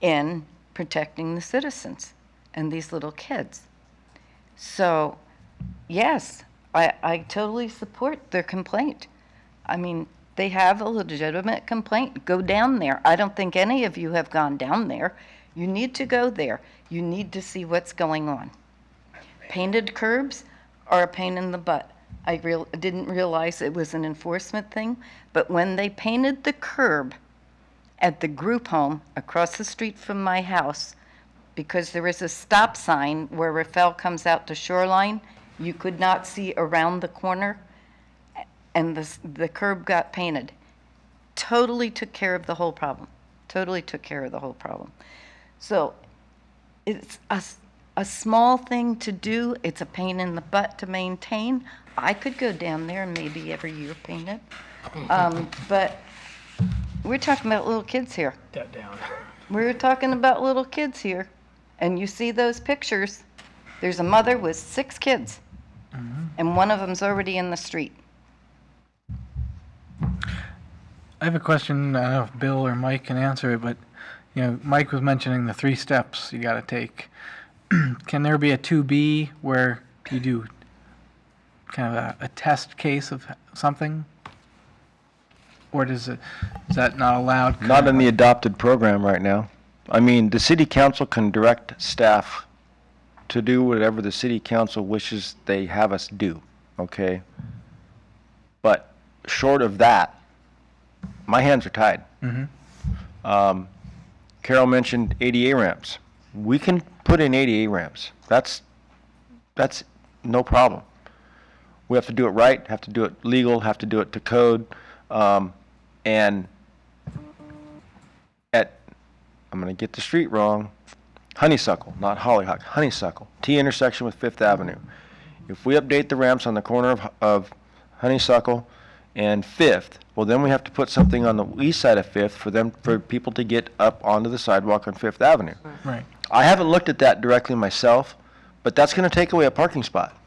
in protecting the citizens and these little kids. So, yes, I totally support their complaint. I mean, they have a legitimate complaint. Go down there. I don't think any of you have gone down there. You need to go there. You need to see what's going on. Painted curbs are a pain in the butt. I didn't realize it was an enforcement thing, but when they painted the curb at the group home across the street from my house, because there is a stop sign where Rafael comes out to Shoreline, you could not see around the corner, and the curb got painted. totally took care of the whole problem. Totally took care of the whole problem. So it's a small thing to do. It's a pain in the butt to maintain. I could go down there and maybe every year paint it. But we're talking about little kids here. That down. We're talking about little kids here. And you see those pictures. There's a mother with 6 kids. And one of them's already in the street. I have a question, I don't know if Bill or Mike can answer it, but, you know, Mike was mentioning the 3 steps you gotta take. Can there be a 2B where you do kind of a test case of something? Or is that not allowed? Not in the adopted program right now. I mean, the city council can direct staff to do whatever the city council wishes they have us do, okay? But short of that, my hands are tied. Carol mentioned ADA ramps. We can put in ADA ramps. That's no problem. We have to do it right, have to do it legal, have to do it to code. And at, I'm going to get the street wrong, Honeysuckle, not Hollyhock, Honeysuckle, T intersection with 5th Avenue. If we update the ramps on the corner of Honeysuckle and 5th, well, then we have to put something on the east side of 5th for people to get up onto the sidewalk on 5th Avenue. Right. I haven't looked at that directly myself, but that's going to take away a parking spot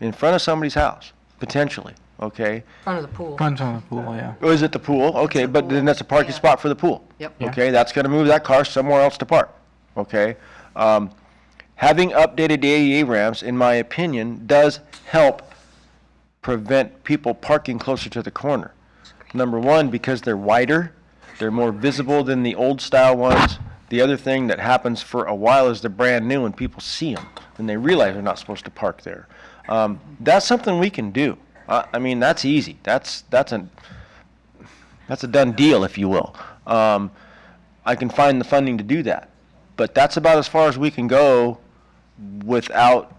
in front of somebody's house, potentially, okay? Front of the pool. Front on the pool, yeah. Or is it the pool? Okay, but then that's a parking spot for the pool. Yep. Yeah. Okay, that's going to move that car somewhere else to park, okay? Having updated ADA ramps, in my opinion, does help prevent people parking closer to the corner. Number one, because they're wider, they're more visible than the old style ones. The other thing that happens for a while is they're brand new and people see them and they realize they're not supposed to park there. That's something we can do. I mean, that's easy. That's a done deal, if you will. I can find the funding to do that. But that's about as far as we can go without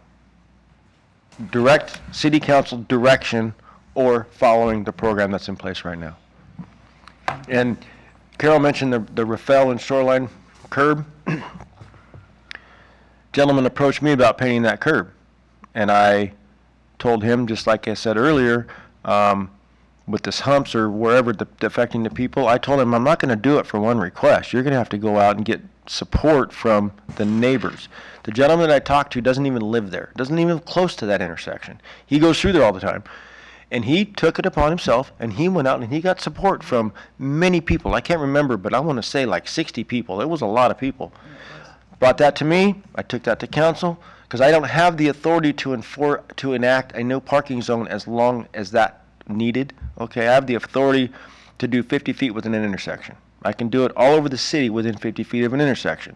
direct city council direction or following the program that's in place right now. And Carol mentioned the Rafael and Shoreline curb. Gentleman approached me about painting that curb. And I told him, just like I said earlier, with this humps or wherever affecting the people, I told him I'm not going to do it for one request. You're going to have to go out and get support from the neighbors. The gentleman that I talked to doesn't even live there, doesn't even live close to that intersection. He goes through there all the time. And he took it upon himself, and he went out and he got support from many people. I can't remember, but I want to say like 60 people. It was a lot of people. Brought that to me. I took that to council, because I don't have the authority to enact a no parking zone as long as that needed. Okay, I have the authority to do 50 feet within an intersection. I can do it all over the city within 50 feet of an intersection.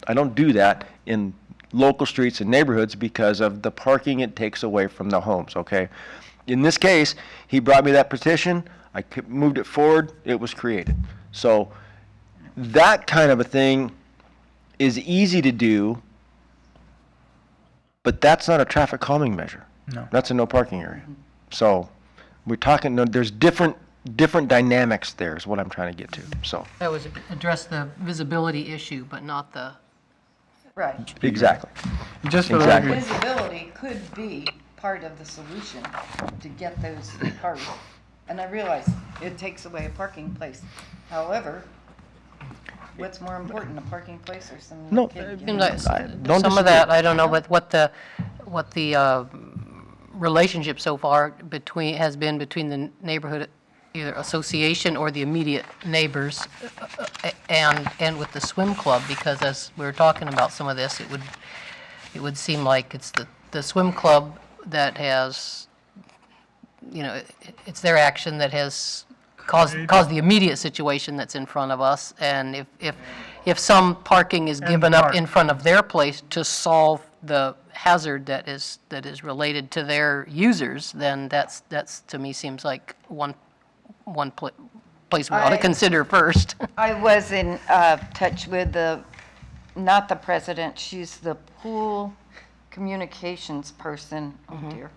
I don't do that in local streets and neighborhoods because of the parking it takes away from the homes, okay? In this case, he brought me that petition, I moved it forward, it was created. So that kind of a thing is easy to do, but that's not a traffic calming measure. No. That's a no parking area. So we're talking, there's different dynamics there is what I'm trying to get to, so. That was address the visibility issue, but not the, Right. Exactly. Just for the Exactly. record, Visibility could be part of the solution to get those cars. And I realize it takes away a parking place. However, what's more important, a parking place or some No, kid? seems like don't some disagree. of that, I don't know, but what the relationship so far has been between the neighborhood either association or the immediate neighbors and with the swim club, because as we were talking about some of this, it would seem like it's the swim club that has, you know, it's their action that has caused the immediate situation that's in front of us. And if some parking is given up in front of their place to solve the hazard that is related to their users, then that's to me seems like one place we ought to consider first. I was in touch with not the president, she's the pool communications person. Oh dear.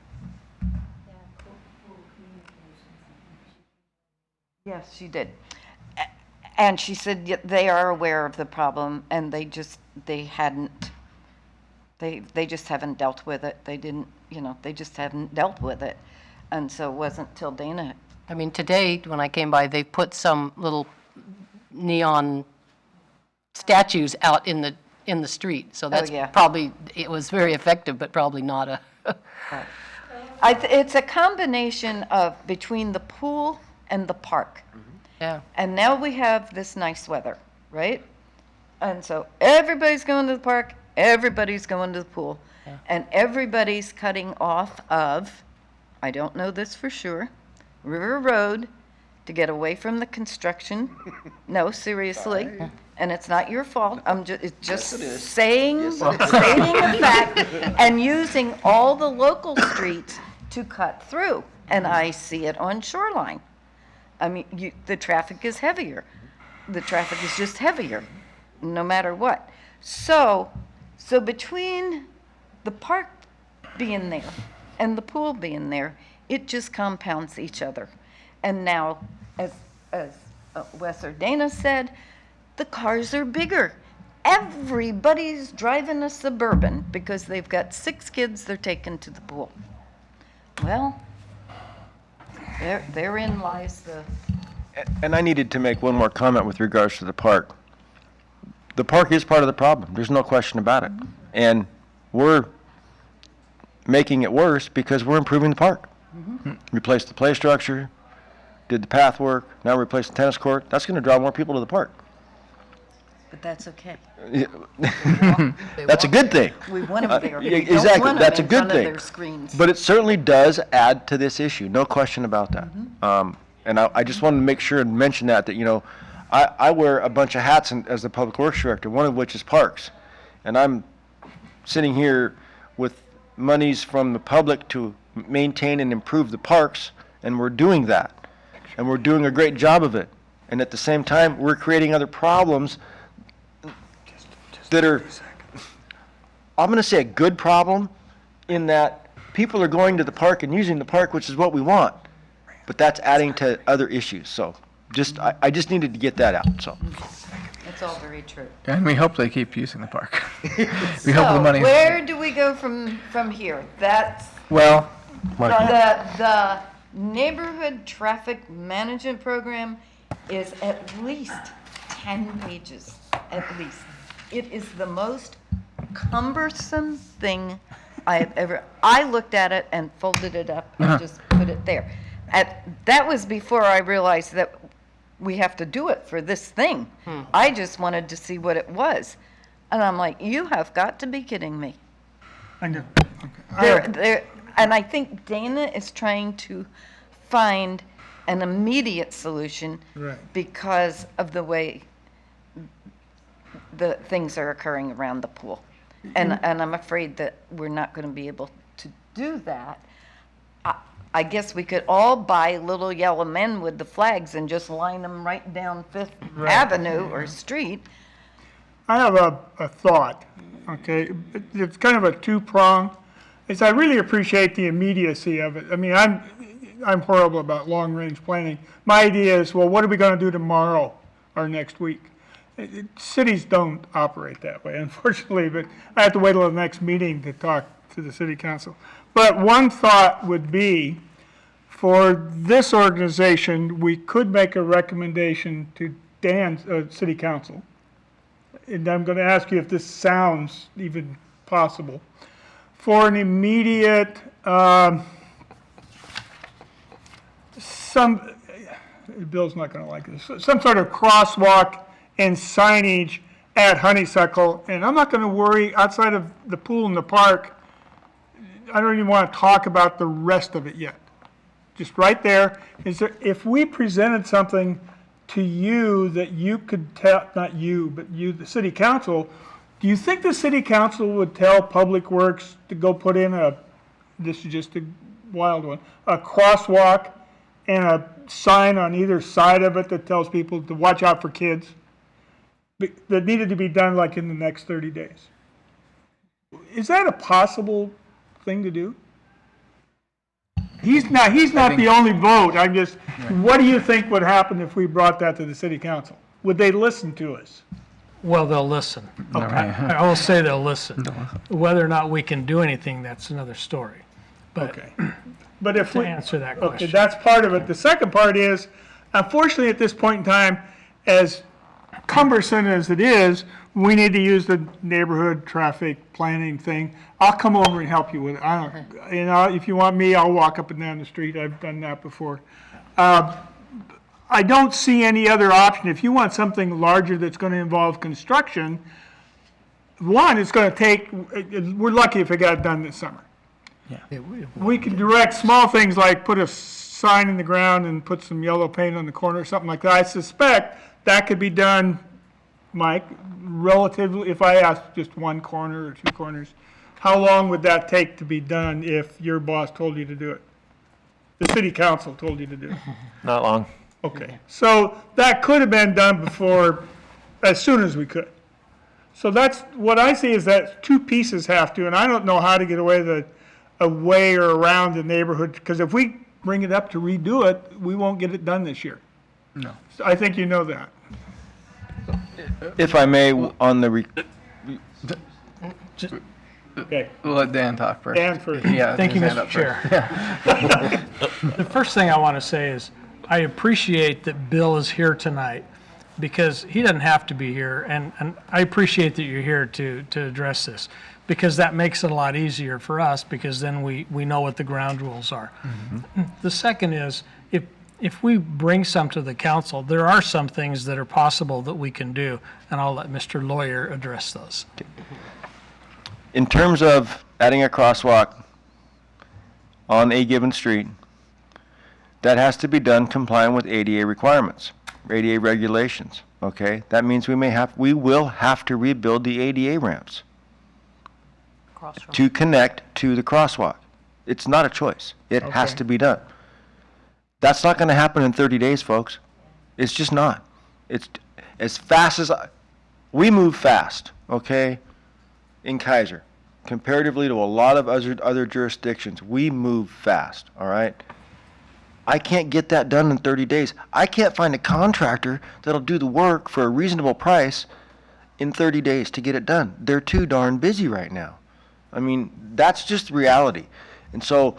Yes, she did. And she said they are aware of the problem, and they just haven't dealt with it. They didn't, they just haven't dealt with it. And so it wasn't till Dana. I mean, today, when I came by, they put some little neon statues out in the street. So that's yeah. probably, it was very effective, but probably not a, It's a combination of between the pool and the park. yeah. And now we have this nice weather, right? And so everybody's going to the park, everybody's going to the pool, and everybody's cutting off of, I don't know this for sure, River Road to get away from the construction. No, seriously. And it's not your fault. It's just stating a fact and using all the local streets to cut through. And I see it on Shoreline. I mean, the traffic is heavier. The traffic is just heavier, no matter what. So between the park being there and the pool being there, it just compounds each other. And now, as Wes or Dana said, the cars are bigger. Everybody's driving a Suburban because they've got 6 kids they're taking to the pool. Well, therein lies the... And I needed to make one more comment with regards to the park. The park is part of the problem. There's no question about it. And we're making it worse because we're improving the park. Replaced the play structure, did the path work, now replace the tennis court. That's going to draw more people to the park. But that's okay. That's a good thing. We want them there. Yeah, We don't exactly. want them That's a in good front of thing. their screens. But it certainly does add to this issue, no question about that. And I just wanted to make sure and mention that, I wear a bunch of hats as the Public Works Director, one of which is parks. And I'm sitting here with monies from the public to maintain and improve the parks, and we're doing that. And we're doing a great job of it. And at the same time, we're creating other problems that are, I'm going to say a good problem, in that people are going to the park and using the park, which is what we want. But that's adding to other issues. So I just needed to get that out, so. It's all very true. And we hope they keep using the park. We hope the money. Where do we go from here? That's Well, the neighborhood traffic management program is at least 10 pages, at least. It is the most cumbersome thing I looked at it and folded it up and just put it there. That was before I realized that we have to do it for this thing. I just wanted to see what it was. And I'm like, you have got to be kidding me. I know. And I think Dana is trying to find an immediate solution Right. because of the way the things are occurring around the pool. And I'm afraid that we're not going to be able to do that. I guess we could all buy little yellow men with the flags and just line them right down Fifth Avenue or Street. I have a thought, okay? It's kind of a two-prong. I really appreciate the immediacy of it. I mean, I'm horrible about long-range planning. My idea is, well, what are we going to do tomorrow or next week? Cities don't operate that way, unfortunately, but I have to wait till the next meeting to talk to the city council. But one thought would be, for this organization, we could make a recommendation to Dan's city council. And I'm going to ask you if this sounds even possible. For an immediate, Bill's not going to like this, some sort of crosswalk and signage at Honeysuckle. And I'm not going to worry, outside of the pool and the park, I don't even want to talk about the rest of it yet. Just right there, if we presented something to you that you could tell, not you, but you, the city council, do you think the city council would tell Public Works to go put in this is just a wild one, a crosswalk and a sign on either side of it that tells people to watch out for kids? That needed to be done like in the next 30 days. Is that a possible thing to do? He's not the only vote. I'm just, what do you think would happen if we brought that to the city council? would they listen to us? Well, they'll listen. I will say they'll listen. Whether or not we can do anything, that's another story. But Okay. But if to we, answer that okay, question. that's part of it. The second part is, unfortunately, at this point in time, as cumbersome as it is, we need to use the neighborhood traffic planning thing. I'll come over and help you with it. I don't, you know, if you want me, I'll walk up and down the street. I've done that before. I don't see any other option. If you want something larger that's going to involve construction, one, it's going to take, we're lucky if it got done this summer. We can direct small things like put a sign in the ground and put some yellow paint on the corner or something like that. I suspect that could be done, Mike, relatively, if I asked just one corner or two corners. How long would that take to be done if your boss told you to do it? The city council told you to do it? Not long. Okay, so that could have been done before, as soon as we could. So that's, what I see is that two pieces have to, and I don't know how to get away or around the neighborhood, because if we bring it up to redo it, we won't get it done this year. No. So I think you know that. If I may, on the, Okay, We'll let Dan talk first. Dan first. Yeah. Thank you, his hand Mr. up first. Chair. The first thing I want to say is, I appreciate that Bill is here tonight, because he doesn't have to be here, and I appreciate that you're here to address this, because that makes it a lot easier for us, because then we know what the ground rules are. The second is, if we bring some to the council, there are some things that are possible that we can do, and I'll let Mr. Lawyer address those. in terms of adding a crosswalk on a given street, that has to be done complying with ADA requirements, ADA regulations, okay? That means we will have to rebuild the ADA ramps to connect to the crosswalk. It's not a choice. It has Okay. to be done. That's not gonna happen in 30 days, folks. It's just not. It's as fast as, we move fast, okay, in Keizer. Comparatively to a lot of other jurisdictions, we move fast, all right? I can't get that done in 30 days. I can't find a contractor that'll do the work for a reasonable price in 30 days to get it done. They're too darn busy right now. I mean, that's just reality. And so,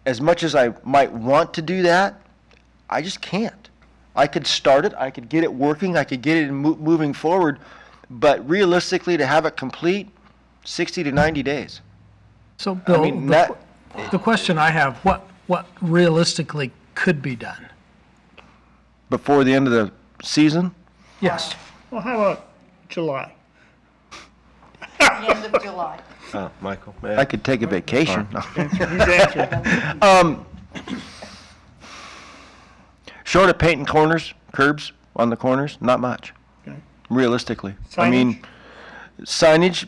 as much as I might want to do that, I just can't. I could start it, I could get it working, I could get it moving forward, but realistically, to have it complete, 60 to 90 days. So, Bill, mean, the question I have, what realistically could be done? Before the end of the season, Yes. Well, how about July? The end of July. Michael? I could take a vacation. He's answering. Short of painting corners, curbs on the corners, not much, Okay. realistically. I mean, signage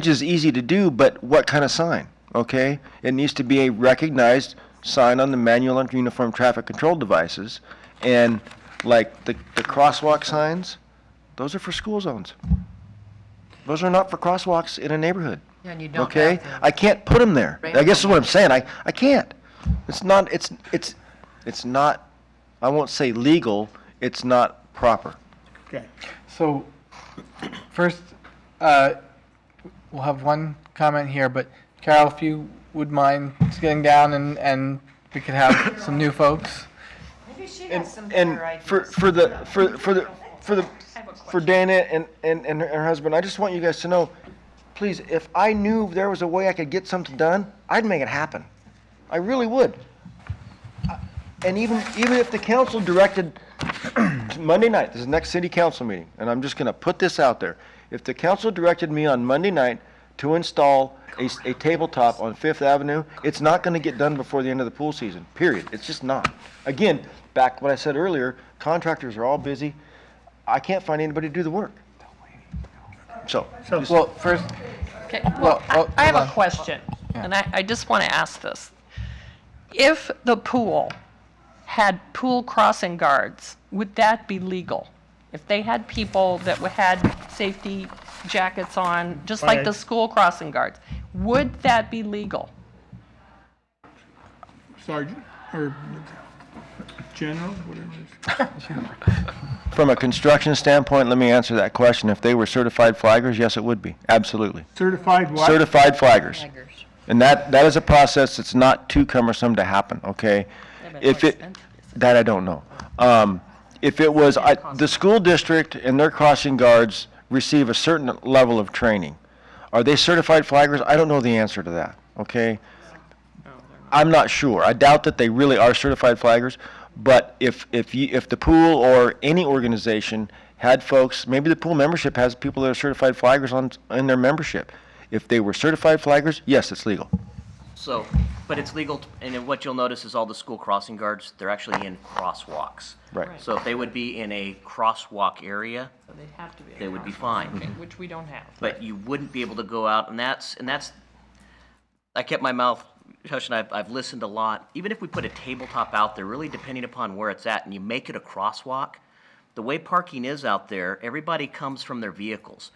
is easy to do, but what kind of sign, okay? It needs to be a recognized sign on the manual and uniform traffic control devices. And like the crosswalk signs, those are for school zones. Those are not for crosswalks in a neighborhood. Yeah, and you don't Okay, have them. I can't put them there. I guess is what I'm saying. I can't. It's not. I won't say legal. It's not proper. Okay. So, first, we'll have one comment here, but Carol, if you would mind just getting down and we could have some new folks. Maybe she And, has some and better ideas. for Dana and her husband, I just want you guys to know, please, if I knew there was a way I could get something done, I'd make it happen. I really would. And even if the council directed Monday night, this is the next city council meeting, and I'm just gonna put this out there. If the council directed me on Monday night to install a tabletop on Fifth Avenue, it's not gonna get done before the end of the pool season, period. It's just not. Again, back what I said earlier, contractors are all busy. I can't find anybody to do the work. So, Well, first, Okay, well, well, I have hold a on. question, and I just want to ask this. If the pool had pool crossing guards, would that be legal? If they had people that had safety jackets on, just like the Right. school crossing guards, would that be legal? Sergeant, or General, whatever it is. From a construction standpoint, let me answer that question. If they were certified flaggers, yes, it would be, absolutely. Certified what? Certified flaggers. And that is a process that's not too cumbersome to happen, okay? If it, that I don't know. If it was, the school district and their crossing guards receive a certain level of training. Are they certified flaggers? I don't know the answer to that, okay? I'm not sure. I doubt that they really are certified flaggers, but if the pool or any organization had folks, maybe the pool membership has people that are certified flaggers in their membership. If they were certified flaggers, yes, it's legal. So, but it's legal, and then what you'll notice is all the school crossing guards, they're actually in crosswalks. Right. So if they would be in a crosswalk area, So they'd have to be. they would be fine. Okay, which we don't have. But you wouldn't be able to go out, and that's, I kept my mouth shut, and I've listened a lot. Even if we put a tabletop out there, really depending upon where it's at, and you make it a crosswalk, the way parking is out there, everybody comes from their vehicles.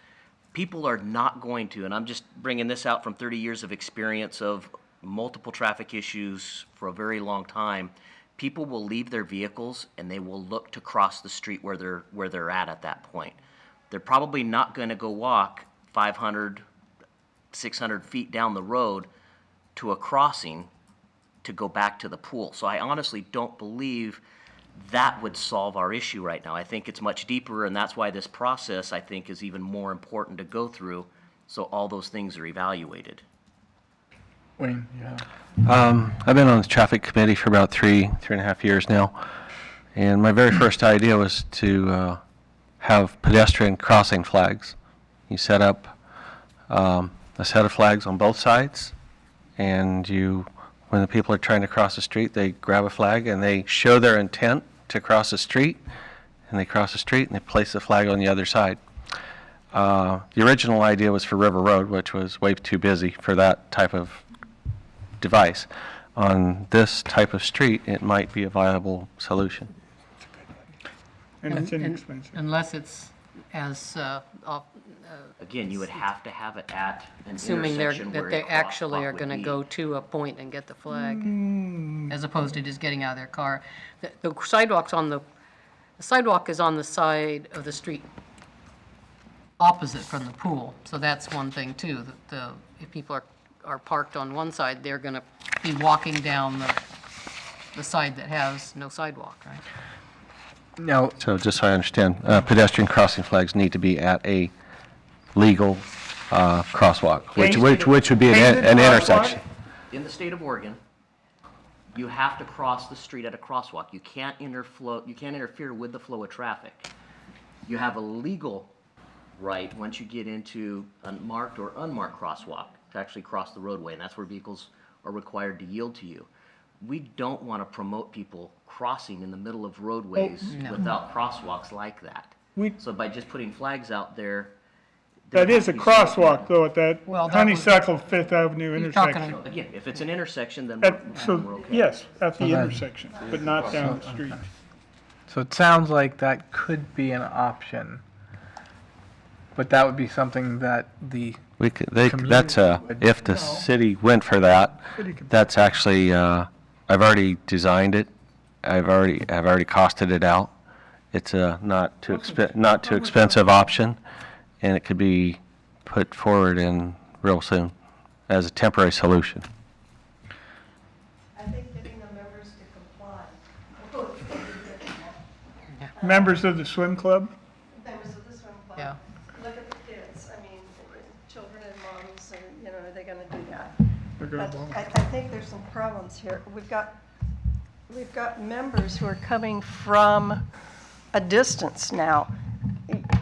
People are not going to, and I'm just bringing this out from 30 years of experience of multiple traffic issues for a very long time. People will leave their vehicles and they will look to cross the street where they're at that point. They're probably not going to go walk 500, 600 feet down the road to a crossing to go back to the pool. So I honestly don't believe that would solve our issue right now. I think it's much deeper, and that's why this process, I think, is even more important to go through, so all those things are evaluated. Wayne, yeah. I've been on the traffic committee for about three and a half years now, and my very first idea was to have pedestrian crossing flags. You set up a set of flags on both sides, and when the people are trying to cross the street, they grab a flag and they show their intent to cross the street, and they cross the street and they place the flag on the other side. The original idea was for River Road, which was way too busy for that type of device. On this type of street, it might be a viable solution. And it's inexpensive. Unless it's as, Again, you would have to have it at an assuming intersection that where they a actually crosswalk are would going to be. go to a point and get the flag, as opposed to just getting out of their car. The sidewalk is on the side of the street opposite from the pool, so that's one thing too. If people are parked on one side, they're going to be walking down the side that has no sidewalk, right? No, So just so I understand, pedestrian crossing flags need to be at a legal crosswalk, which would be an intersection. In the state of Oregon, you have to cross the street at a crosswalk. You can't interfere with the flow of traffic. You have a legal right, once you get into a marked or unmarked crosswalk, to actually cross the roadway, and that's where vehicles are required to yield to you. We don't want to promote people crossing in the middle of roadways without crosswalks like that. So by just putting flags out there. That is a crosswalk, though, at that Well, that was- Honeysuckle Fifth Avenue He's talking intersection. about- Again, if it's an intersection, then So, we're okay. yes, at the intersection, but not down the street. so it sounds like that could be an option. But that would be something that That's if the city went for that, that's actually, I've already designed it. I've already costed it out. It's a not too expensive option, and it could be put forward in real soon as a temporary solution. I think getting the members to comply. Members of the swim club? Members of the swim club. Yeah. Look at the kids, I mean, children and moms, and, are they gonna do that? They're gonna But blow. I think there's some problems here. We've got members who are coming from a distance now.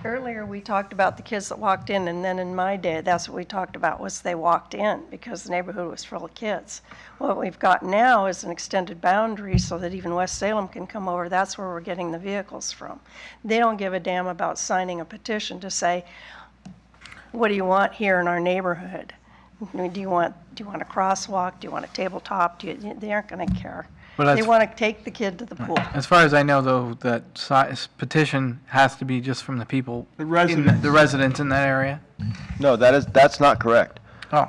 Earlier, we talked about the kids that walked in, and then in my day, that's what we talked about, was they walked in because the neighborhood was full of kids. What we've got now is an extended boundary so that even West Salem can come over. That's where we're getting the vehicles from. They don't give a damn about signing a petition to say, what do you want here in our neighborhood? Do you want a crosswalk? Do you want a tabletop? They aren't going to care. But They want to take the kid to the pool. as far as I know, though, that petition has to be just from the people, The residents. the residents in that area. No, that's not correct. Oh,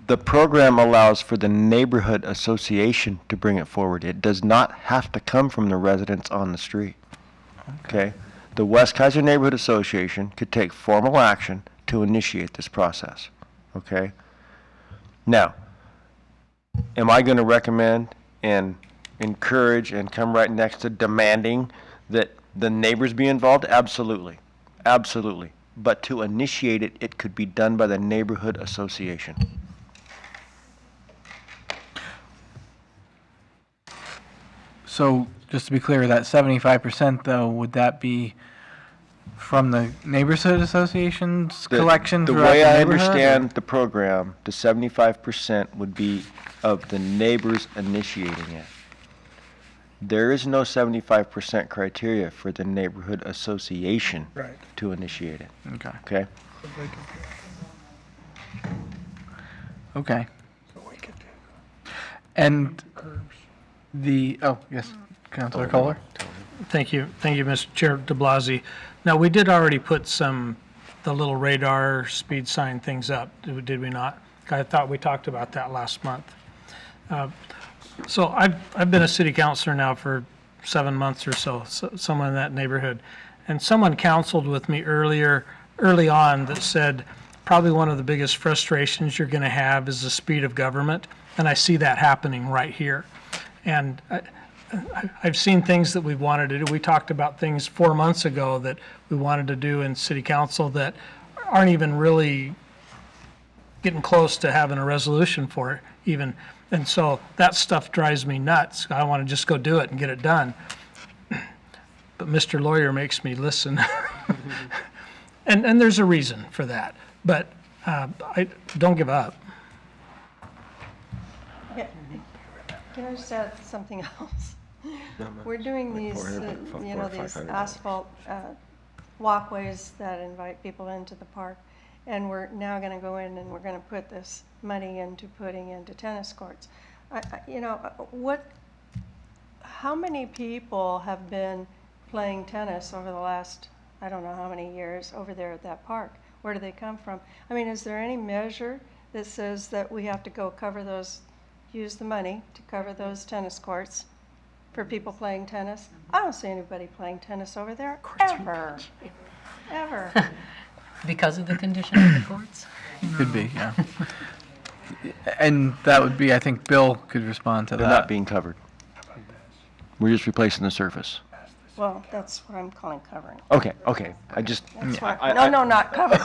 The program allows for the neighborhood association to bring it forward. It does not have to come from the residents on the street. Okay? The West Keizer Neighborhood Association could take formal action to initiate this process. Okay? Now, am I going to recommend and encourage and come right next to demanding that the neighbors be involved? Absolutely. Absolutely. But to initiate it, it could be done by the neighborhood association. So, just to be clear, that 75% though, would that be from the neighborhood association's collection The throughout way the I neighborhood, or- understand the program, the 75% would be of the neighbors initiating it. There is no 75% criteria for the neighborhood association Right. to initiate it, Okay. okay? Okay. And oh, yes, Councilor Kohler? Thank you, Mr. Chair de Blasi. Now, we did already put the little radar speed sign things up, did we not? I thought we talked about that last month. So I've been a city councilor now for 7 months or so, someone in that neighborhood. And someone counseled with me early on that said, probably one of the biggest frustrations you're gonna have is the speed of government. And I see that happening right here. And I've seen things that we've wanted to do. We talked about things 4 months ago that we wanted to do in city council that aren't even really getting close to having a resolution for it even. And so that stuff drives me nuts. I want to just go do it and get it done. But Mr. Lawyer makes me listen. And there's a reason for that. But I don't give up. Can I just add something else? We're doing these, these asphalt walkways that invite people into the park. And we're now going to go in and we're going to put this money into putting into tennis courts. How many people have been playing tennis over the last, I don't know how many years, over there at that park? Where do they come from? I mean, is there any measure that says that we have to go use the money to cover those tennis courts for people playing tennis? I don't see anybody playing tennis over there, ever. Because of the condition of the courts? Could be, yeah. And that would be, I think Bill could respond to They're not that. being covered. We're just replacing the surface. Well, that's what I'm calling covering. Okay, I just, No, not covered.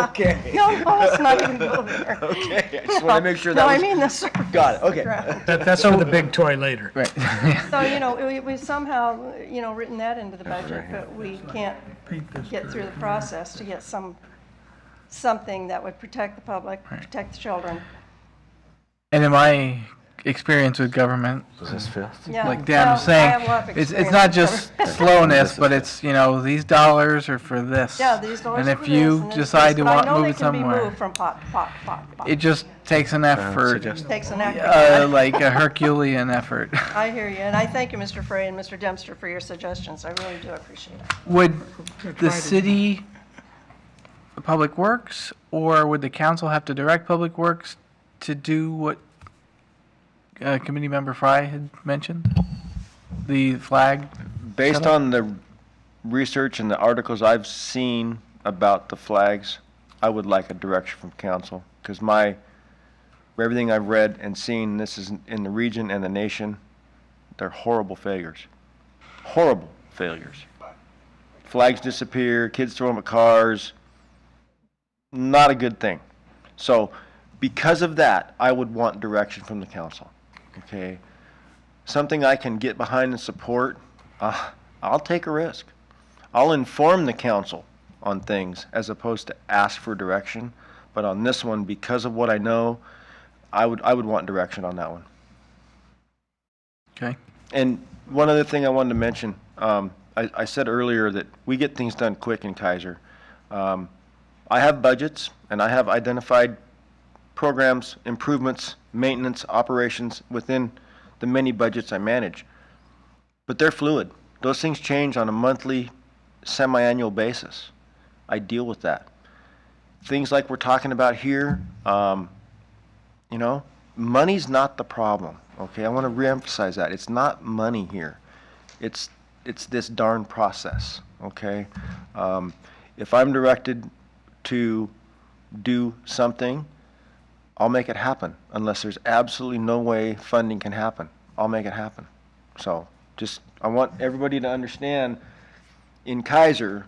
okay. No, let's not even go there. Okay, I just want to make sure that No, I was. mean the surface. Got it, okay. ground. That's for the big toy later. Right. So, we somehow, written that into the budget, but we can't get through the process to get something that would protect the public, protect the children. And in my experience with government, Yeah. like Dan was Well, I saying, have a lot of it's experience not with just government. slowness, but it's, these dollars are for this. Yeah, these dollars And are if for you this and this, decide to but I want know move they it can be somewhere, moved from pot. it just takes an effort, Takes an effort. like a Herculean effort. I hear you, and I thank you, Mr. Frey and Mr. Dempster, for your suggestions. I really do appreciate it. Would the city, Public Works, or would the council have to direct Public Works to do what Committee Member Fry had mentioned? The flag? Based on the research and the articles I've seen about the flags, I would like a direction from council, because everything I've read and seen, this is in the region and the nation, they're horrible failures. Horrible failures. Flags disappear, kids throw them at cars, not a good thing. So, because of that, I would want direction from the council, okay? Something I can get behind and support, I'll take a risk. I'll inform the council on things as opposed to ask for direction. But on this one, because of what I know, I would want direction on that one. Okay. And one other thing I wanted to mention, I said earlier that we get things done quick in Keizer. I have budgets and I have identified programs, improvements, maintenance, operations within the many budgets I manage. But they're fluid. Those things change on a monthly, semi-annual basis. I deal with that. Things like we're talking about here, you know? Money's not the problem, okay? I want to reemphasize that. It's not money here. It's this darn process, okay? If I'm directed to do something, I'll make it happen. Unless there's absolutely no way funding can happen, I'll make it happen. So just, I want everybody to understand, in Keizer,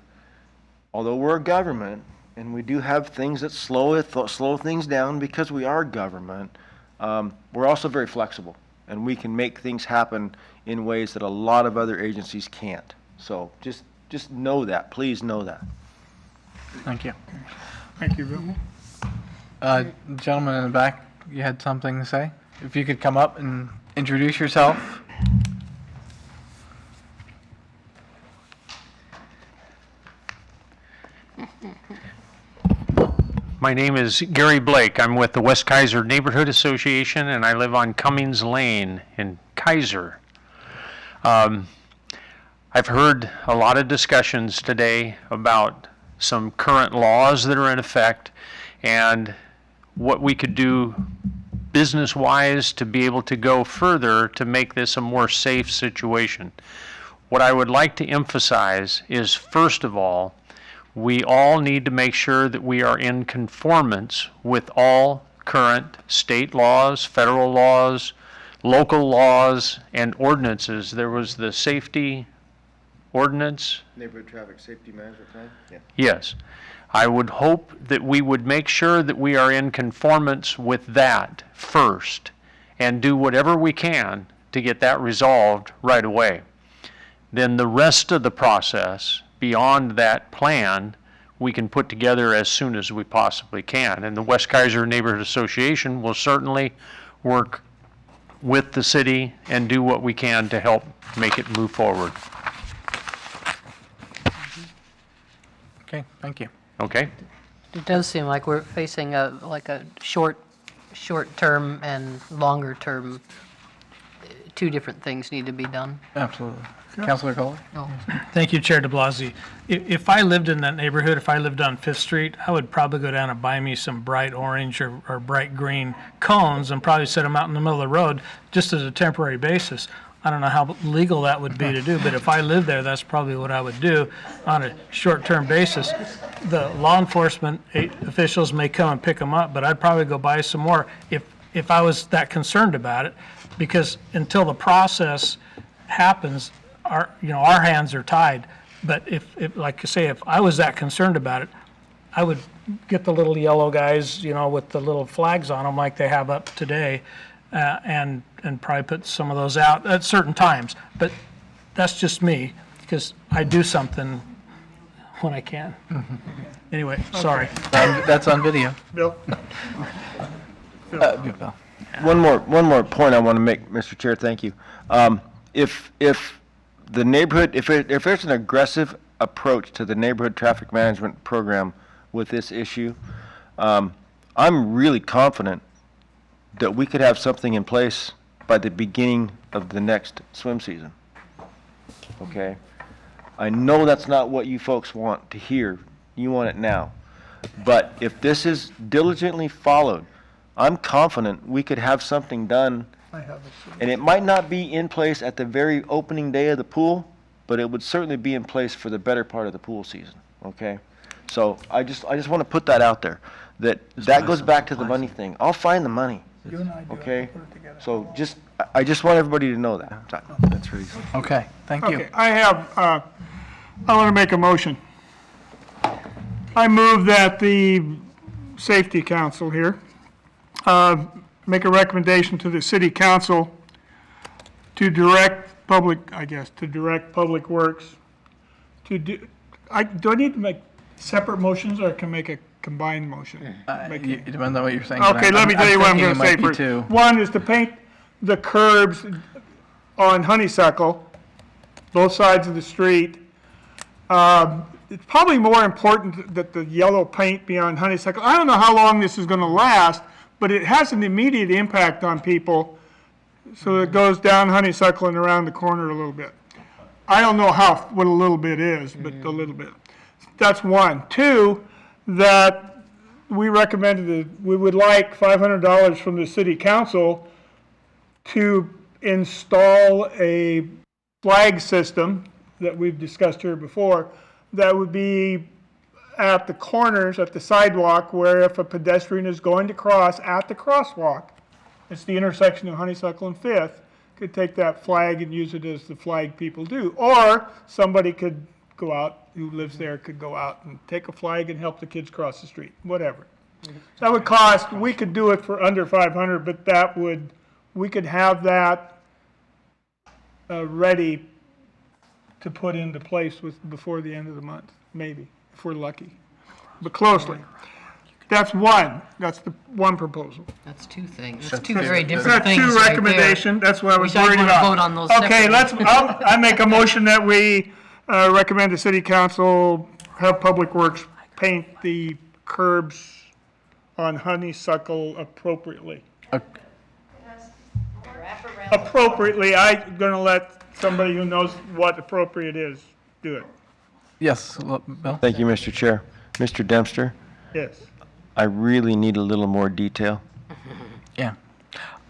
although we're a government, and we do have things that slow things down because we are government, we're also very flexible, and we can make things happen in ways that a lot of other agencies can't. So just know that, please know that. Thank you. Thank you, Bill. Gentleman in the back, you had something to say? If you could come up and introduce yourself. My name is Gary Blake. I'm with the West Keizer Neighborhood Association, and I live on Cummings Lane in Keizer. I've heard a lot of discussions today about some current laws that are in effect and what we could do business-wise to be able to go further to make this a more safe situation. What I would like to emphasize is, first of all, we all need to make sure that we are in conformance with all current state laws, federal laws, local laws, and ordinances. There was the safety ordinance. Neighborhood Traffic Safety Management Plan? Yeah. Yes. I would hope that we would make sure that we are in conformance with that first and do whatever we can to get that resolved right away. Then the rest of the process beyond that plan, we can put together as soon as we possibly can. And the West Keizer Neighborhood Association will certainly work with the city and do what we can to help make it move forward. Okay, thank you. Okay? It does seem like we're facing a short-term and longer-term, two different things need to be done. Absolutely. Councilor Kohler? Thank you, Chair de Blasi. If I lived in that neighborhood, if I lived on Fifth Street, I would probably go down and buy me some bright orange or bright green cones and probably set them out in the middle of the road just as a temporary basis. I don't know how legal that would be to do, but if I lived there, that's probably what I would do on a short-term basis. The law enforcement officials may come and pick them up, but I'd probably go buy some more if I was that concerned about it, because until the process happens, our hands are tied. But if like I say, if I was that concerned about it, I would get the little yellow guys, with the little flags on them like they have up today, and probably put some of those out at certain times. But that's just me, because I do something when I can. Anyway, sorry. That's on video. Bill? Bill. One more point I want to make, Mr. Chair, thank you. If the neighborhood, if there's an aggressive approach to the neighborhood traffic management program with this issue, I'm really confident that we could have something in place by the beginning of the next swim season. Okay? I know that's not what you folks want to hear. You want it now. But if this is diligently followed, I'm confident we could have something done. And it might not be in place at the very opening day of the pool, but it would certainly be in place for the better part of the pool season, okay? So I just want to put that out there, that goes back to the money thing. I'll find the money, okay? So I just want everybody to know that. That's really Okay, thank you. Okay, I want to make a motion. I move that the Safety Council here make a recommendation to the City Council to direct Public Works to do, do I need to make separate motions, or can I make a combined motion? It depends on what you're saying. Okay, let me tell you what I'm going to say first. first. One is to paint the curbs on Honeysuckle, both sides of the street. It's probably more important that the yellow paint be on Honeysuckle. I don't know how long this is going to last, but it has an immediate impact on people, so it goes down Honeysuckle and around the corner a little bit. I don't know what a little bit is, but a little bit. That's one. Two, that we recommended that we would like $500 from the city council to install a flag system that we've discussed here before, that would be at the corners, at the sidewalk, where if a pedestrian is going to cross at the crosswalk, it's the intersection of Honeysuckle and Fifth, could take that flag and use it as the flag people do. Or somebody could go out, who lives there, could go out and take a flag and help the kids cross the street, whatever. That would cost, we could do it for under 500, but that would, we could have that ready to put into place before the end of the month, maybe, if we're lucky, but closely. That's one, that's the one proposal. That's two things. That's two very different That's things two right there. recommendations, that's what I was We should worried wanna about. vote on those Okay, separately. I make a motion that we recommend the city council have Public Works paint the curbs on Honeysuckle appropriately. Appropriately, I'm gonna let somebody who knows what appropriate is do it. Yes, Bill? Thank you, Mr. Chair. Mr. Dempster, Yes. I really need a little more detail. Yeah.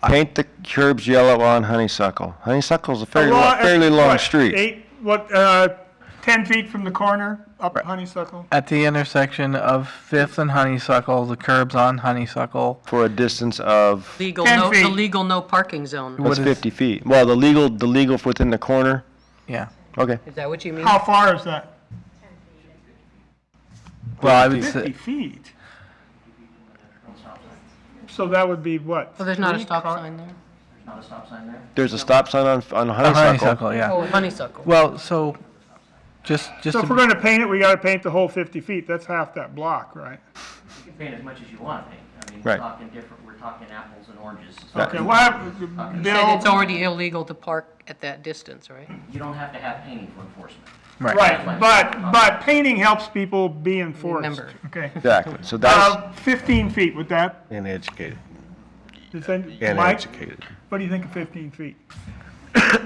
Paint the curbs yellow on Honeysuckle. Honeysuckle's a fairly long What, street. 10 feet from the corner, up Honeysuckle? At the intersection of Fifth and Honeysuckle, the curbs on Honeysuckle. For a distance of, Legal, 10 the feet. legal no parking zone. what's 50 feet? Well, the legal within the corner? Yeah. Okay. Is that what you mean? How far is that? Well, I would 50 say, feet. So that would be what? Well, there's not a 3 stop car- sign there. Not a stop sign there? There's a stop sign on Honeysuckle. Honeysuckle, yeah. Oh, honeysuckle. Well, so, just So if we're to, gonna paint it, we gotta paint the whole 50 feet. That's half that block, right? You can paint as much as you want to paint. I mean, Right. we're talking apples and oranges. Okay, well, Said Bill, it's already illegal to park at that distance, right? You don't have to have painting for enforcement. right, but painting helps people be enforced. Remember. Okay. Exactly. So that's 15 feet, with that, And educated. you think, And Mike, educated. what do you think of 15 feet?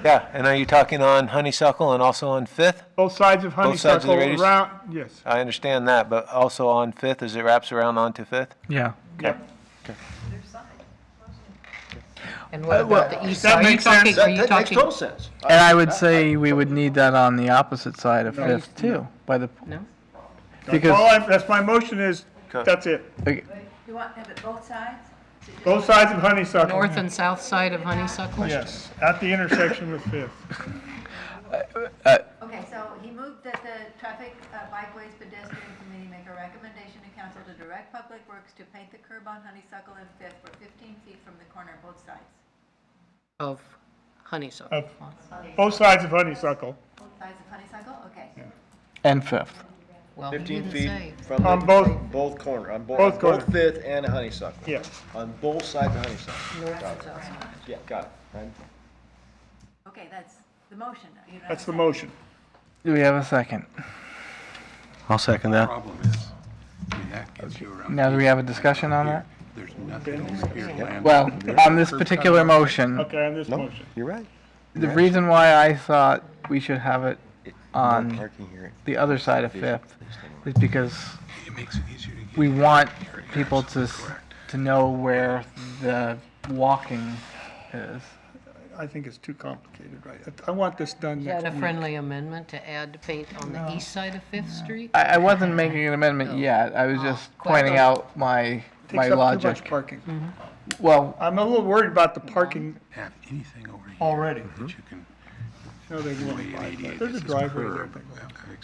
Yeah, and are you talking on Honeysuckle and also on Fifth? Both sides of Both sides of the Honeysuckle radius? around, yes. I understand that, but also on Fifth as it wraps around onto Fifth? yeah. Okay. And what about the east that side? Are you makes sense. talking, are you talking? sense. And I would say we would need that on the opposite side of Fifth too, by the, No? because, That's my motion is, that's it. okay, You want to have it both sides? Both sides of Honeysuckle. North and south side of honeysuckle? Yes, at the intersection with Fifth. Okay, so he moved that the Traffic Bikeways Pedestrian Committee make a recommendation to council to direct Public Works to paint the curb on Honeysuckle and Fifth for 15 feet from the corner of both sides. Of honeysuckle. Both sides of Honeysuckle. Both sides of Honeysuckle, okay. and Fifth. Well, he 15 didn't feet say. from On both corner, on Both corners. Fifth and Honeysuckle. Yes. On both sides of Honeysuckle. North and south side. Yeah, got it. Right. Okay, that's the motion. You don't have That's a the second. motion. Do we have a second? I'll second that. Problem is, I mean, that gets you around. Now, do we have a discussion on that? There's nothing over here. land- Well, on this particular motion, Okay, on this motion. You're right. the reason why I thought we should have it No on parking here. the other side of Fifth is because It makes it easier to get. we want people to know where the walking is. I think it's too complicated, right? I want this done Is next that a week. friendly amendment to add paint on the east side of Fifth Street? I wasn't making an amendment yet, I was just pointing out my Takes up too much logic. parking. Well, I'm a little worried about the parking Have anything over here. already. That you can. No, they won't. Way at 88, There's a this is driveway there. curb.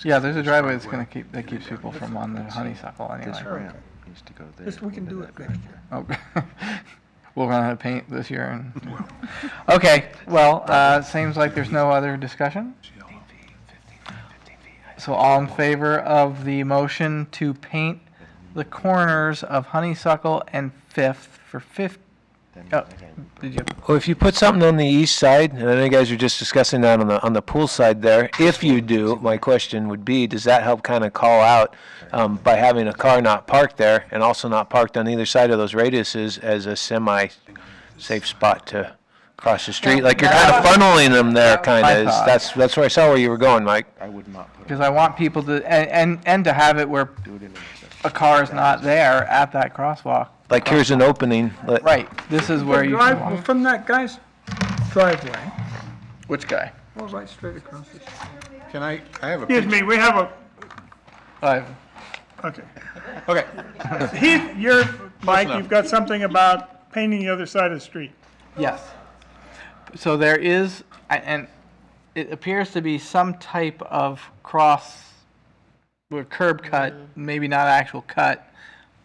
yeah, there's a driveway that's gonna that keeps people from on the honeysuckle This anyway. ramp needs to go there. This, we can do it next year. Okay. We'll run out of paint this year and, okay, well, seems like there's no other discussion. So all in favor of the motion to paint the corners of Honeysuckle and Fifth for did you? Well, if you put something on the east side, and I know you guys are just discussing that on the pool side there, if you do, my question would be, does that help kind of call out by having a car not parked there and also not parked on either side of those radiuses as a semi-safe spot to cross the street? Like you're kind of funneling them there, kind my of. thought. That's where I saw where you were going, Mike. I would not put it. Because I want people to, and to have it where Do it in intersection. a car is not there at that crosswalk. Like here's an opening. Right, this is where you should walk. From that guy's driveway, Which guy? well, right straight across the street. Can I have a Excuse picture? me, we have a, Five. okay. Okay, Heath, you're, Mike, enough. you've got something about painting the other side of the street. Yes. So there is, and it appears to be some type of or curb cut, maybe not actual cut,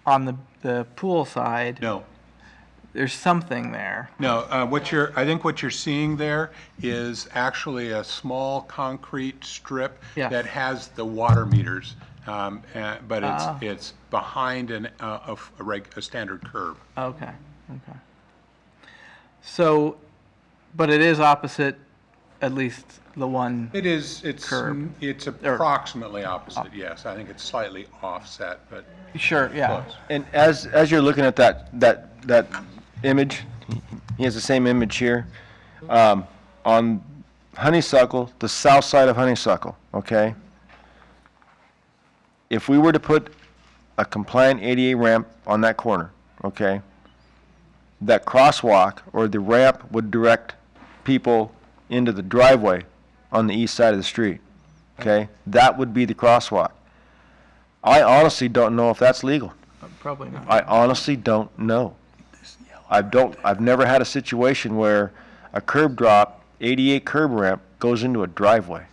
on the pool side. no. There's something there. No, I think what you're seeing there is actually a small concrete strip Yes. that has the water meters, but it's behind a standard curb. Okay, okay. So, but it is opposite, at least the one. It's Curb. it's approximately opposite, yes. I think it's slightly offset, but Sure, yeah. close. And as you're looking at that image, he has the same image here, on Honeysuckle, the south side of Honeysuckle, okay? If we were to put a compliant ADA ramp on that corner, okay, that crosswalk or the ramp would direct people into the driveway on the east side of the street, okay? That would be the crosswalk. I honestly don't know if that's legal. Probably not. I honestly don't know. I've never had a situation where a curb drop, 88 curb ramp goes into a driveway.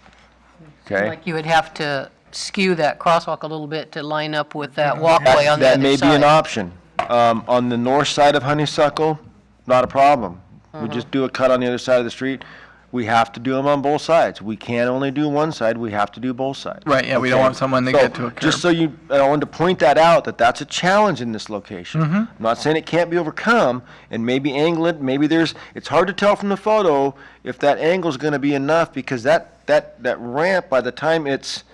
Okay? Like you would have to skew that crosswalk a little bit to line up with that walkway on the That other may side. be an option. On the north side of Honeysuckle, not a problem. We just do a cut on the other side of the street. We have to do them on both sides. We can't only do one side, we have to do both sides. Right, yeah, we don't Okay? want someone to So, get to a curb. Just so I wanted to point that out, that's a challenge in this location. I'm not saying it can't be overcome, and maybe angle it, maybe it's hard to tell from the photo if that angle's gonna be enough, because that ramp, by the time it's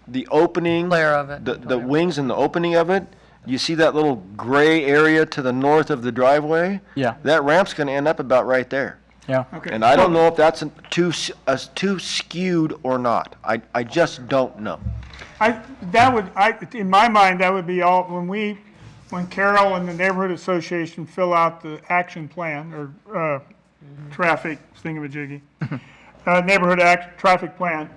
the opening. Flare of it. The wings and the opening of it, you see that little gray area to the north of the driveway? Yeah. That ramp's gonna end up about right there. Yeah. Okay. And I don't know if that's too skewed or not. I just don't know. In my mind, that would be all, when Carol and the neighborhood association fill out the action plan, or, traffic thingamajiggy, traffic plan,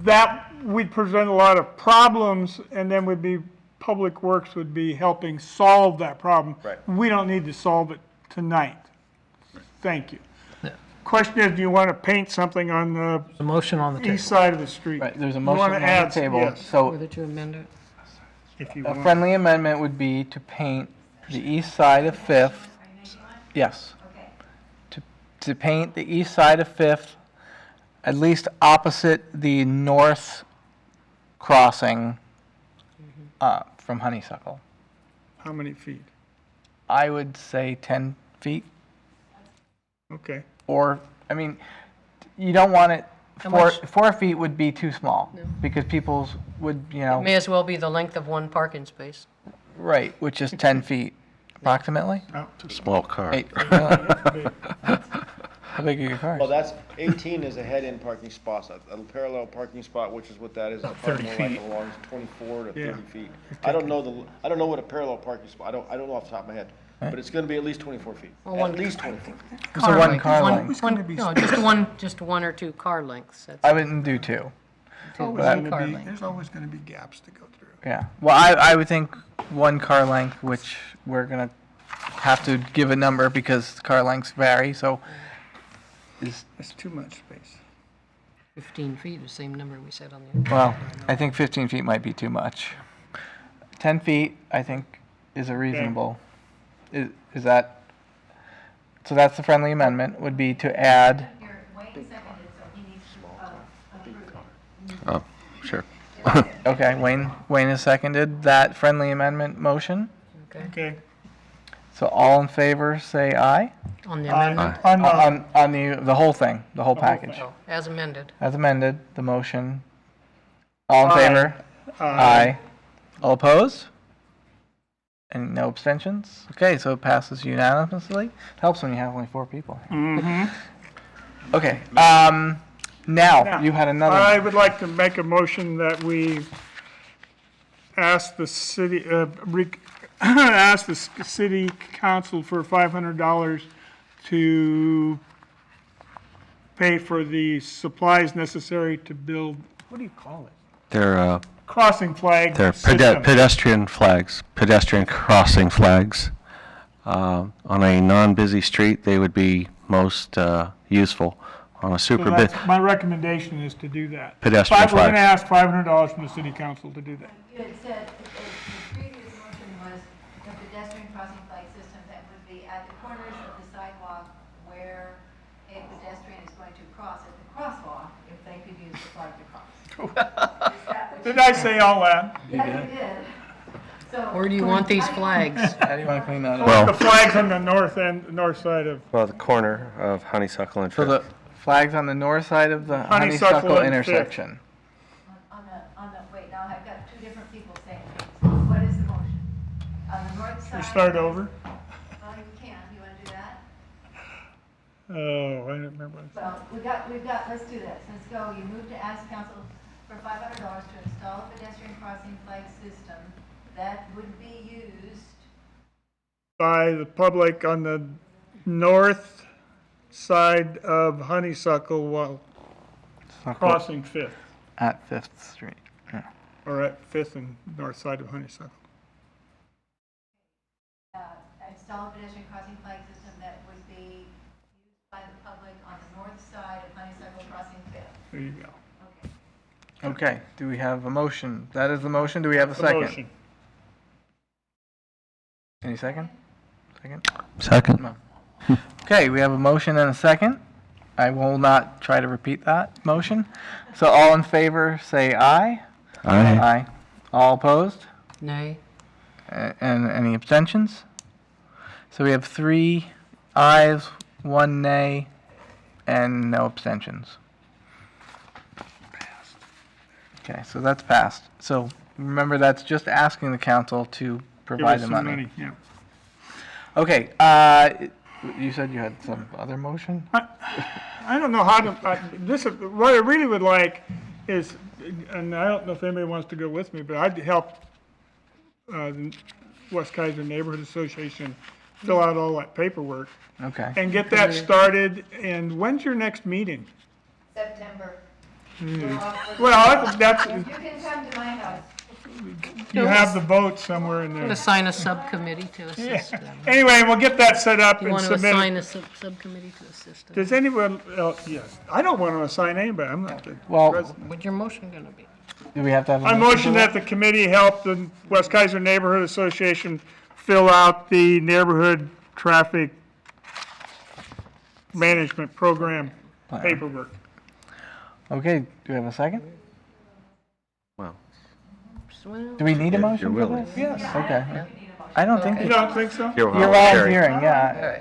that would present a lot of problems, and then Public Works would be helping solve that problem. Right. We don't need to solve it tonight. Thank you. Question is, do you want to paint something on the The motion on the table. east side of the street? Right, there's a You motion wanna on the add- table. yes. So Whether to amend it? If you a want. friendly amendment would be to paint the east side of Fifth. Yes. To paint the east side of Fifth, at least opposite the north crossing from Honeysuckle. How many feet? I would say 10 feet. Okay. Or, I mean, you don't want it, How 4 feet would be too small, because people's would, May as well be the length of one parking space. right, which is 10 feet approximately. Small car. Eight. How big are your cars? Well, that's 18 is a head-in parking spot, a parallel parking spot, which is what that is. It's probably 30 more like feet. along 24 to Yeah. 30 feet. I don't know what a parallel parking spot, I don't know off the top of my head, but it's gonna be at least 24 feet. Well, At least 24 feet. So one car length. No, just one or two car lengths. That's I wouldn't do two. two But- car lengths. There's always going to be gaps to go through. Yeah. Well, I would think one car length, which we're gonna have to give a number because car lengths vary, so That's too much space. 15 feet, the same number we said on the. well, I think 15 feet might be too much. 10 feet, I think, is a reasonable, is that, so that's the friendly amendment, would be to add, Oh, sure. okay, Wayne has seconded that friendly amendment motion. Okay. So all in favor, say aye. On the amendment, On the whole thing, the whole package. oh, as amended. As amended, the motion. All in Aye. favor? Aye. All opposed? And no abstentions? Okay, so it passes unanimously. Helps when you have only 4 people. Okay, now, you had I another, would like to make a motion that we ask the city, ask the city council for $500 to pay for the supplies necessary to build, what do you call it? They're Crossing flag They're system. pedestrian flags, pedestrian crossing flags. On a non-busy street, they would be most useful. On a So super busy, that's, my recommendation is to do that. Pedestrian We're going to flags. ask $500 from the city council to do that. You had said, the previous motion was a pedestrian crossing flag system that would be at the corners of the sidewalk where a pedestrian is going to cross at the crosswalk, if they could use the flag to cross. Is that what Did you I said? say all that? Yes, you did. So. Where do you want these flags? How do you want to clean that up? Well- The flags on the north side of, well, the corner of Honeysuckle and So the flags on the north side of the Honeysuckle Honeysuckle and Fifth. intersection. Wait, now I've got two different people saying things. What is the motion? On the north side? we start over. Well, you can. You want to do that? Oh, I don't remember. Well, we've got, let's do this. Let's go. You move to ask council for $500 to install a pedestrian crossing flag system that would be used. By the public on the north side of Honeysuckle while crossing Fifth, At Fifth Street. Yeah. or at Fifth and north side of Honeysuckle. Install a pedestrian crossing flag system that would be used by the public on the north side of Honeysuckle crossing Fifth. There you go. Okay. Okay, do we have a motion? That is the motion. Do we have a The second? motion. Any second? Second? second. No. Okay, we have a motion and a second. I will not try to repeat that motion. So all in favor, say aye. Aye. Aye. All opposed? Nay. And any abstentions? So we have 3 ayes, 1 nay, and no abstentions. Okay, so that's passed. So remember, that's just asking the council to Give provide us the some money. yeah. Okay, you said you had some other motion? I don't know how to, this is, what I really would like is, and I don't know if anybody wants to go with me, but I'd help the West Keizer Neighborhood Association fill out all that paperwork Okay. and get that started. And when's your next meeting? September. Well, that's, You can come to my house. you have the vote somewhere in I'm going there. to assign a subcommittee to assist them. Anyway, we'll get that set up You and want to submit assign it. a subcommittee to assist them? Does anyone else, yes, I don't want to assign anybody, I'm not the Well, president. What's your motion going to be? do we have to have a I motion for that the committee help the West Keizer Neighborhood Association fill out the neighborhood traffic management program paperwork. Okay, do we have a second? Well, Do we need a motion for willing. this? Yes. Okay. I don't think, You you- don't think so? you're you're volunteering, yeah.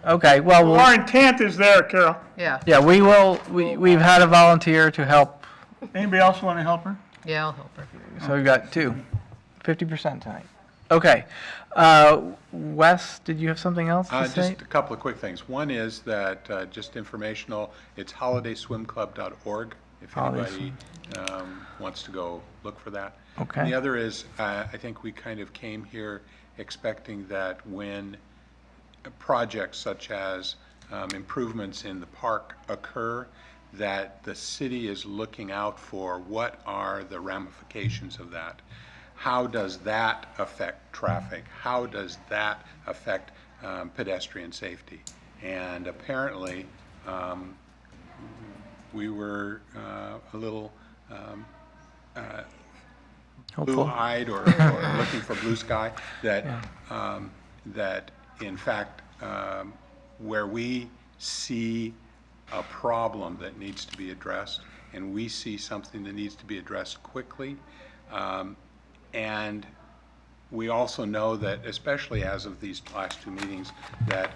Okay, well, Well, our intent is there, Carol. Yeah, yeah, we've had a volunteer to help, Anybody else want to help her? yeah, I'll help her. so we've got 50% tonight. Okay, Wes, did you have something else to say? Just a couple of quick things. One is that, just informational, it's holidayswimclub.org, if Holiday anybody wants to go look for that. Okay. And the other is, I think we kind of came here expecting that when projects such as improvements in the park occur, that the city is looking out for what are the ramifications of that. How does that affect traffic? How does that affect pedestrian safety? And apparently, we were a little blue-eyed or looking for blue sky, that, that in fact, where we see a problem that needs to be addressed, and we see something that needs to be addressed quickly, and we also know that, especially as of these last 2 meetings, that,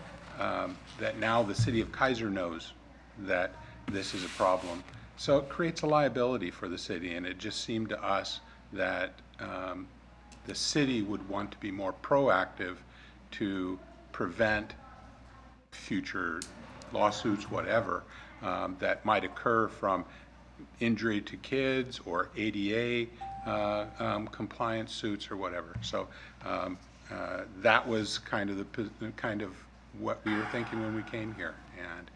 that now the city of Keizer knows that this is a problem. So it creates a liability for the city, and it just seemed to us that the city would want to be more proactive to prevent future lawsuits, whatever, that might occur from injury to kids or ADA compliance suits or whatever. So that was kind of what we were thinking when we came here. And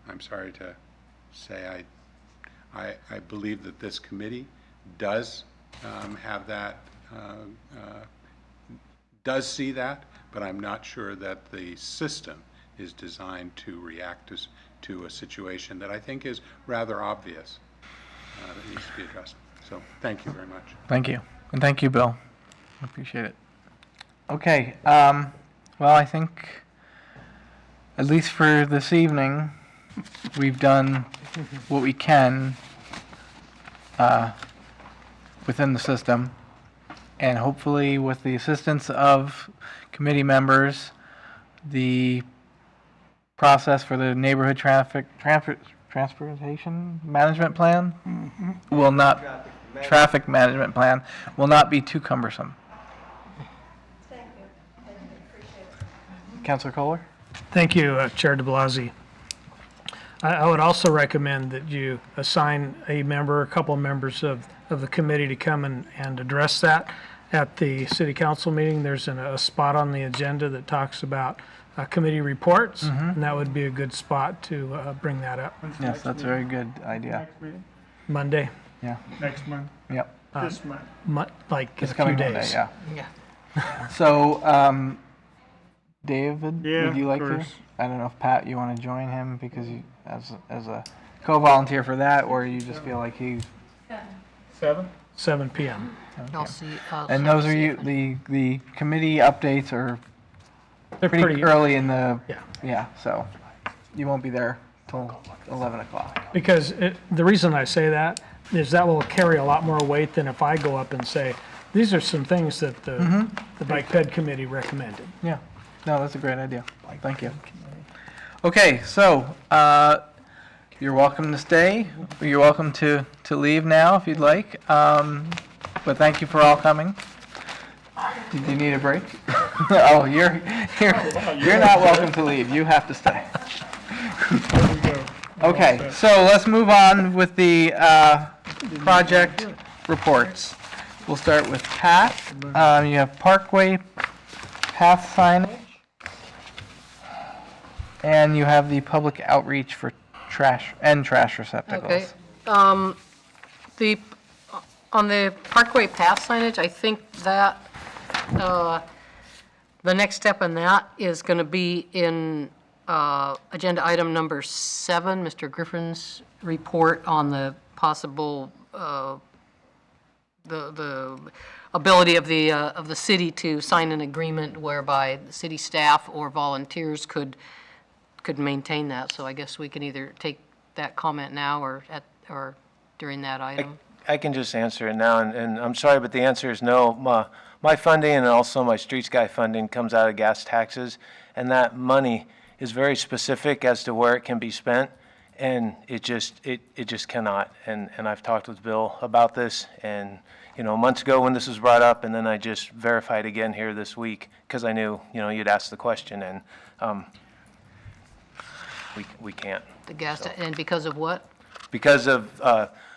I'm sorry to say I believe that this committee does have that, does see that, but I'm not sure that the system is designed to react to a situation that I think is rather obvious that needs to be addressed. So thank you very much. Thank you. And thank you, Bill. I appreciate it. Okay, well, I think, at least for this evening, we've done what we can within the system. And hopefully, with the assistance of committee members, the process for the neighborhood transportation management plan will not, traffic management plan will not be too cumbersome. Thank you. I appreciate it. Councilor Kohler? Thank you, Chair de Blasi. I would also recommend that you assign a member, a couple of members of the committee to come and address that at the city council meeting. There's a spot on the agenda that talks about committee reports, and that would be a good spot to bring that up. Yes, that's a very good idea. Next meeting? Monday, Yeah, Next month? yep. This month? like in It's a few coming Monday, days. yeah. Yeah. So, David, Yeah, would you like of to? course. I don't know if Pat, you want to join him because you, as a co-volunteer for that, or you just feel like he's. 7? 7 p.m. I'll see. And those are you, the committee updates are They're pretty early in the. Yeah. Yeah, so you won't be there till 11 o'clock. Because the reason I say that is that will carry a lot more weight than if I go up and say, these are some things that the Bike Ped Committee recommended. Yeah, no, that's a great idea. Thank you. Okay, so, you're welcome to stay, or you're welcome to leave now if you'd like. But thank you for all coming. Did you need a break? Oh, you're not welcome to leave. You have to stay. Okay, so let's move on with the project reports. We'll start with Pat. You have Parkway path signage. And you have the public outreach for trash receptacles. Okay. On the Parkway path signage, I think that the next step in that is going to be in agenda item number 7, Mr. Griffin's report on the possible the ability of the city to sign an agreement whereby the city staff or volunteers could maintain that. So I guess we can either take that comment now or during that item. I can just answer it now, and I'm sorry, but the answer is no. My funding and also my streets guy funding comes out of gas taxes, and that money is very specific as to where it can be spent, and it just cannot. And I've talked with Bill about this, and months ago when this was brought up, and then I just verified again here this week because I knew you'd ask the question, and we can't. The gas, and because of what? Because of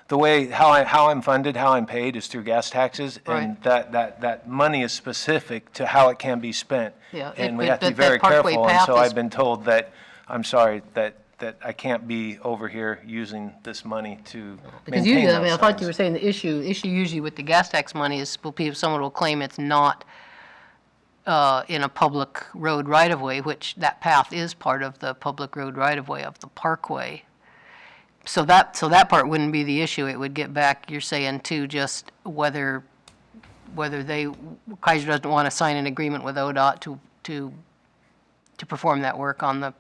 the way how I'm funded, how I'm paid is through gas taxes, and Right. that money is specific to how it can be spent. Yeah, And we but have to be that very Parkway careful, and path so is- I've been told that, I'm sorry, that I can't be over here using this money to Because maintain usually, I those thought you signs. were saying the issue usually with the gas tax money is someone will claim it's not in a public road right-of-way, which that path is part of the public road right-of-way of the Parkway. So that part wouldn't be the issue. It would get back, you're saying, to just whether Keizer doesn't want to sign an agreement with ODOT to perform that work on the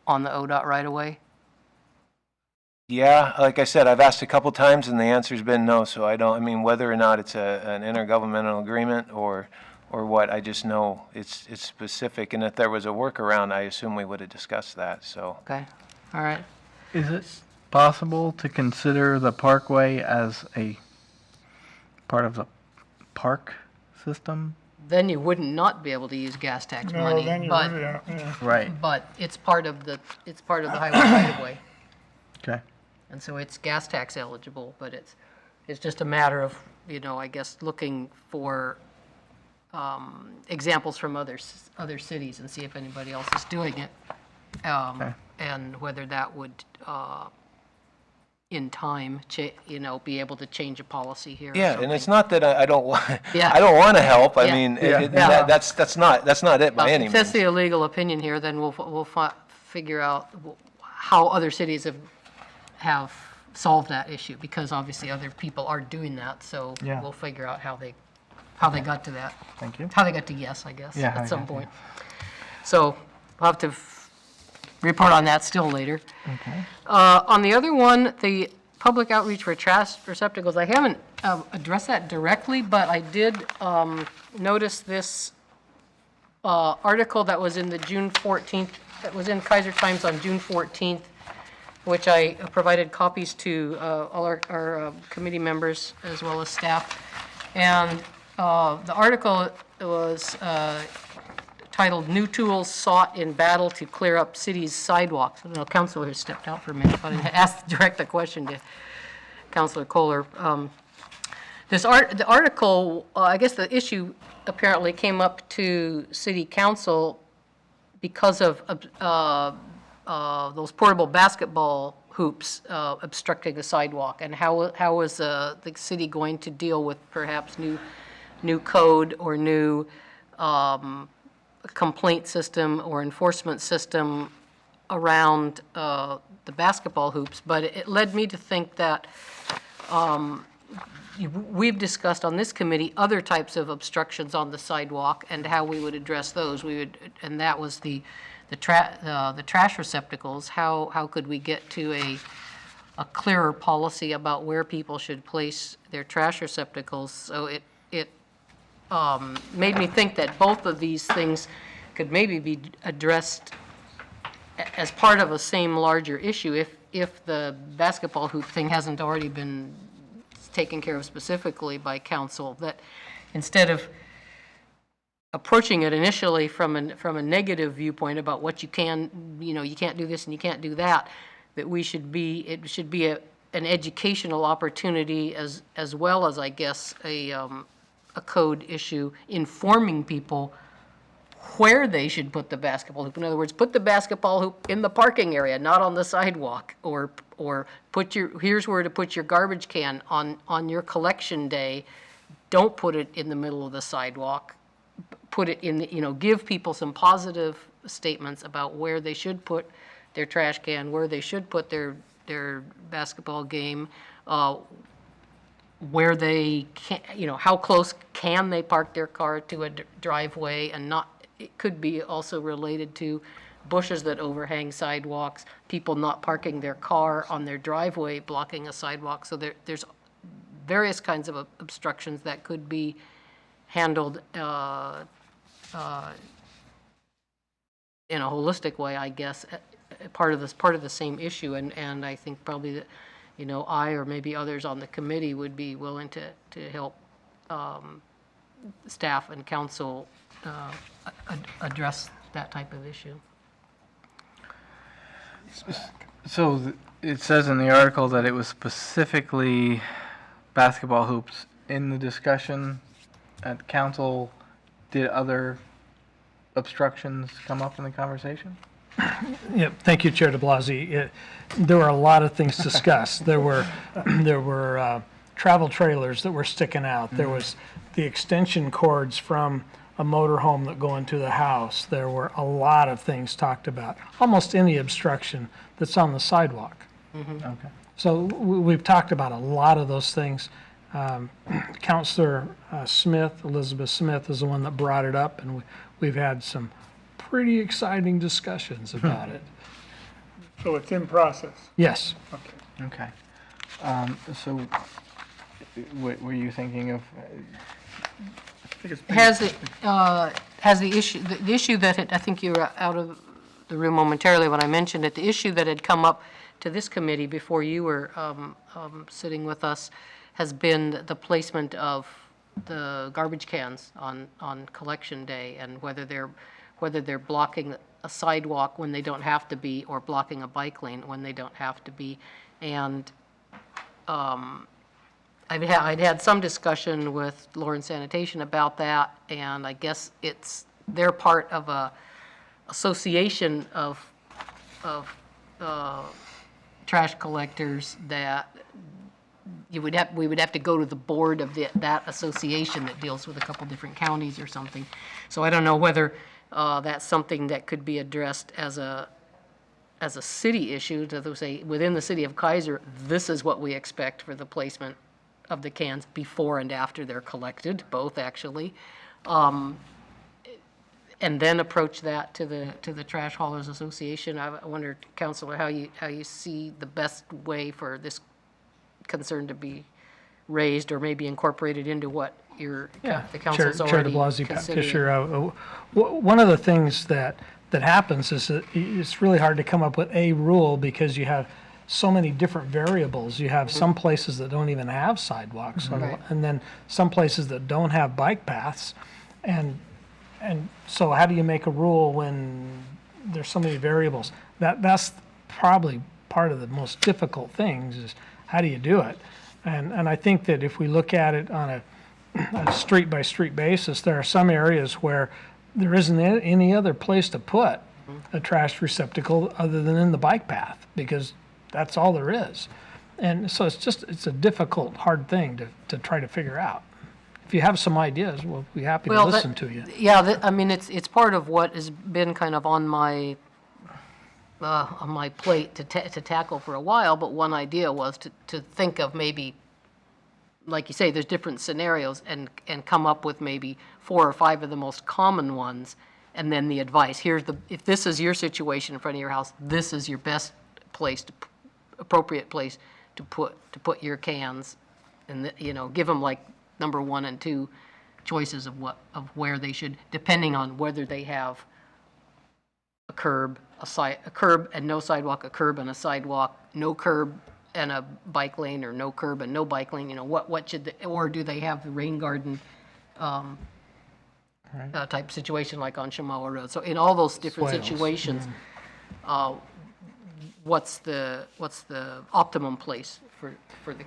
ODOT right-of-way? Yeah, like I said, I've asked a couple times, and the answer's been no, so I mean, whether or not it's an intergovernmental agreement or what, I just know it's specific, and if there was a workaround, I assume we would have discussed that, so. Okay, all right. Is it possible to consider the Parkway as a part of the park system? Then you wouldn't not be able to use gas tax No, money, then you but, really are, yeah. Right. but it's part of the highway right-of-way. Okay. And so it's gas tax eligible, but it's just a matter of I guess, looking for examples from other cities and see if anybody else is doing it. And whether that would, in time, be able to change a policy here or Yeah, something. and it's not that I don't want, Yeah. I don't want to help. I Yeah. mean, Yeah. that's not it by any If that's means. the illegal opinion here, then we'll figure out how other cities have solved that issue, because obviously other people are doing that, so Yeah. we'll figure out how they got to that. Thank you. How they got to yes, I guess, Yeah, how at they some got to point. So we'll have to report on that still later. Okay. On the other one, the public outreach for trash receptacles, I haven't addressed that directly, but I did notice this article that was in the June 14th, that was in Keizer Times on June 14th, which I provided copies to all our committee members as well as staff. And the article was titled "New Tools Sought in Battle to Clear Up City's Sidewalks." I don't know, Councilor has stepped out for a minute, but I direct the question to Councilor Kohler. The article, I guess the issue apparently came up to City Council because of those portable basketball hoops obstructing the sidewalk, and how is the city going to deal with perhaps new code or new complaint system or enforcement system around the basketball hoops. But it led me to think that we've discussed on this committee other types of obstructions on the sidewalk and how we would address those. And that was the trash receptacles. How could we get to a clearer policy about where people should place their trash receptacles? So it made me think that both of these things could maybe be addressed as part of a same larger issue if the basketball hoop thing hasn't already been taken care of specifically by council, that instead of approaching it initially from a negative viewpoint about what you can, you can't do this and you can't do that, that it should be an educational opportunity as well as, I guess, a code issue, informing people where they should put the basketball hoop. In other words, put the basketball hoop in the parking area, not on the sidewalk, or here's where to put your garbage can on your collection day. Don't put it in the middle of the sidewalk. Put it in give people some positive statements about where they should put their trash can, where they should put their basketball game, where they can, how close can they park their car to a driveway, and not, it could be also related to bushes that overhang sidewalks, people not parking their car on their driveway, blocking a sidewalk. So there's various kinds of obstructions that could be handled in a holistic way, I guess, part of the same issue. And I think probably that, I or maybe others on the committee would be willing to help staff and council address that type of issue. So it says in the article that it was specifically basketball hoops. In the discussion at council, did other obstructions come up in the conversation? Yeah, thank you, Chair de Blasi. There were a lot of things discussed. There were travel trailers that were sticking out. There was the extension cords from a motorhome that go into the house. There were a lot of things talked about. Almost any obstruction that's on the sidewalk. Okay. So we've talked about a lot of those things. Councilor Elizabeth Smith, is the one that brought it up, and we've had some pretty exciting discussions about it. So it's in process. Yes. Okay. So what were you thinking of? Has the issue that I think you were out of the room momentarily when I mentioned it, the issue that had come up to this committee before you were sitting with us has been the placement of the garbage cans on collection day, and whether they're blocking a sidewalk when they don't have to be, or blocking a bike lane when they don't have to be. And I'd had some discussion with Lawrence Sanitation about that, and I guess they're part of a association of trash collectors that we would have to go to the board of that association that deals with a couple different counties or something. So I don't know whether that's something that could be addressed as a city issue, to say, within the city of Keizer, this is what we expect for the placement of the cans before and after they're collected, both actually. And then approach that to the Trash Haulers Association. I wonder, Counselor, how you see the best way for this concern to be raised or maybe incorporated into what the council's Chair already de Blasi, considering. Fisher, one of the things that happens is that it's really hard to come up with a rule because you have so many different variables. You have some places that don't even have sidewalks, Right. and then some places that don't have bike paths. And so how do you make a rule when there's so many variables? That's probably part of the most difficult things, is how do you do it? And I think that if we look at it on a street-by-street basis, there are some areas where there isn't any other place to put a trash receptacle other than in the bike path, because that's all there is. And so it's a difficult, hard thing to try to figure out. If you have some ideas, we'll be happy to listen to you. Yeah, I mean, it's part of what has been kind of on my plate to tackle for a while, but one idea was to think of maybe, like you say, there's different scenarios, and come up with maybe 4 or 5 of the most common ones, and then the advice. If this is your situation in front of your house, this is your best place, appropriate place to put your cans, and give them like number 1 and 2 choices of where they should, depending on whether they have a curb and no sidewalk, a curb and a sidewalk, no curb and a bike lane, or no curb and no bike lane. What should or do they have the rain garden type situation like on Shamawa Road? So in all those different Swales, situations, what's the optimum place for the,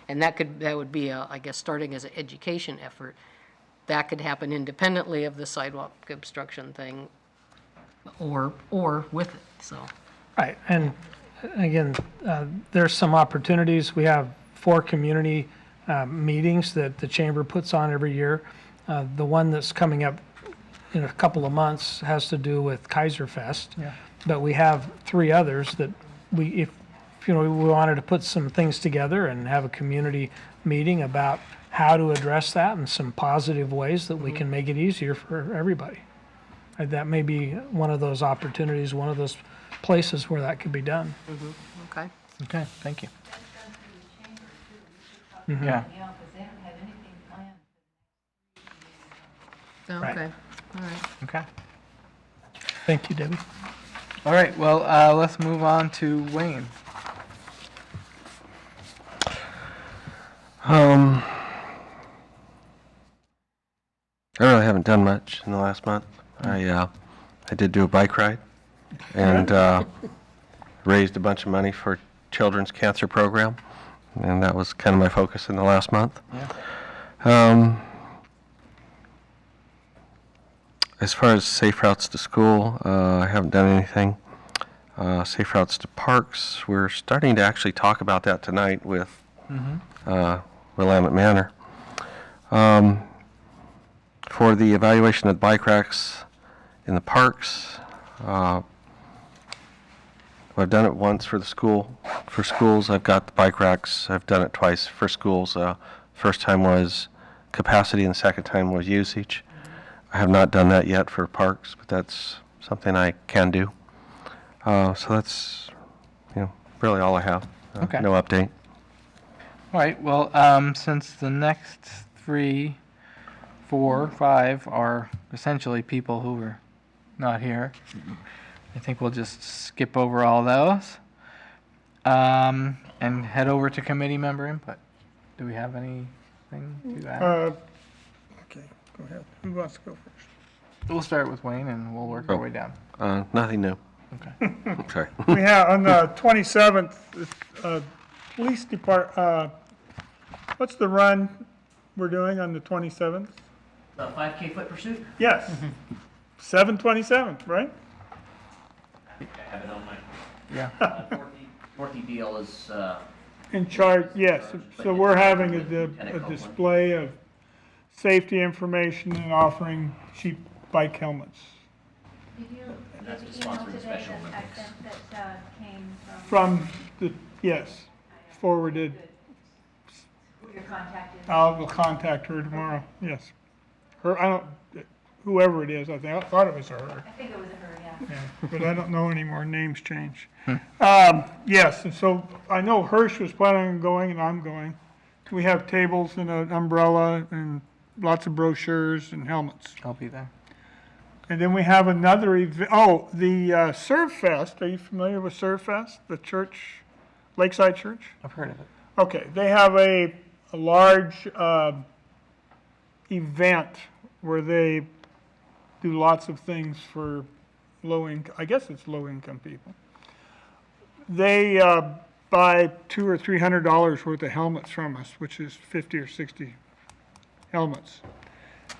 and that would be I guess, starting as an education effort. That could happen independently of the sidewalk obstruction thing, or with it. So Right, and again, there's some opportunities. We have 4 community meetings that the chamber puts on every year. The one that's coming up in a couple of months has to do with Keizer Fest. Yeah. But we have 3 others that if we wanted to put some things together and have a community meeting about how to address that and some positive ways that we can make it easier for everybody. That may be one of those opportunities, one of those places where that could be done. okay. Okay, thank you. That's done through the chamber too. Yeah. Yeah, because they don't have anything planned. Right. Okay, all right. Okay. Thank you, Debbie. All right, well, let's move on to Wayne. I really haven't done much in the last month. I did do a bike ride and raised a bunch of money for Children's Cancer Program, and that was kind of my focus in the last month. Yeah. As far as safe routes to school, I haven't done anything. Safe routes to parks, we're starting to actually talk about that tonight with Willamette Manor. For the evaluation of bike racks in the parks, I've done it once for the school. For schools, I've got the bike racks. I've done it twice for schools. First time was capacity, and the second time was usage. I have not done that yet for parks, but that's something I can do. So that's, really all I have. Okay. No update. All right, well, since the next 3, 4, 5 are essentially people who were not here, I think we'll just skip over all those and head over to committee member input. Do we have anything to add? Okay, go ahead. Who wants to go first? We'll start with Wayne and we'll work our way down. Nothing new. Okay. Sorry. We have, on the 27th, police What's the run we're doing on the 27th? The 5K foot pursuit? Yes. 7/27, right? I have it on my, Yeah. Dorothy Deal is, In charge, yes. So we're having a display of safety information and offering cheap bike helmets. Did you, that's did the email sponsoring today Special that I Olympics. sent that came from? From the, yes, forwarded. Who your contact is? We'll contact her tomorrow, yes. Her, I don't, whoever it is, I think, I thought it was her. I think it was a her, yeah. Yeah, but I don't know anymore, names change. Yes, and so I know Hirsch was planning on going and I'm going. We have tables and an umbrella and lots of brochures and helmets. I'll be there. And then we have another event, the Serve Fest, are you familiar with Serve Fest? The church, Lakeside Church? I've heard of it. Okay, they have a large event where they do lots of things for I guess it's low-income people. They buy $200 or $300 worth of helmets from us, which is 50 or 60 helmets.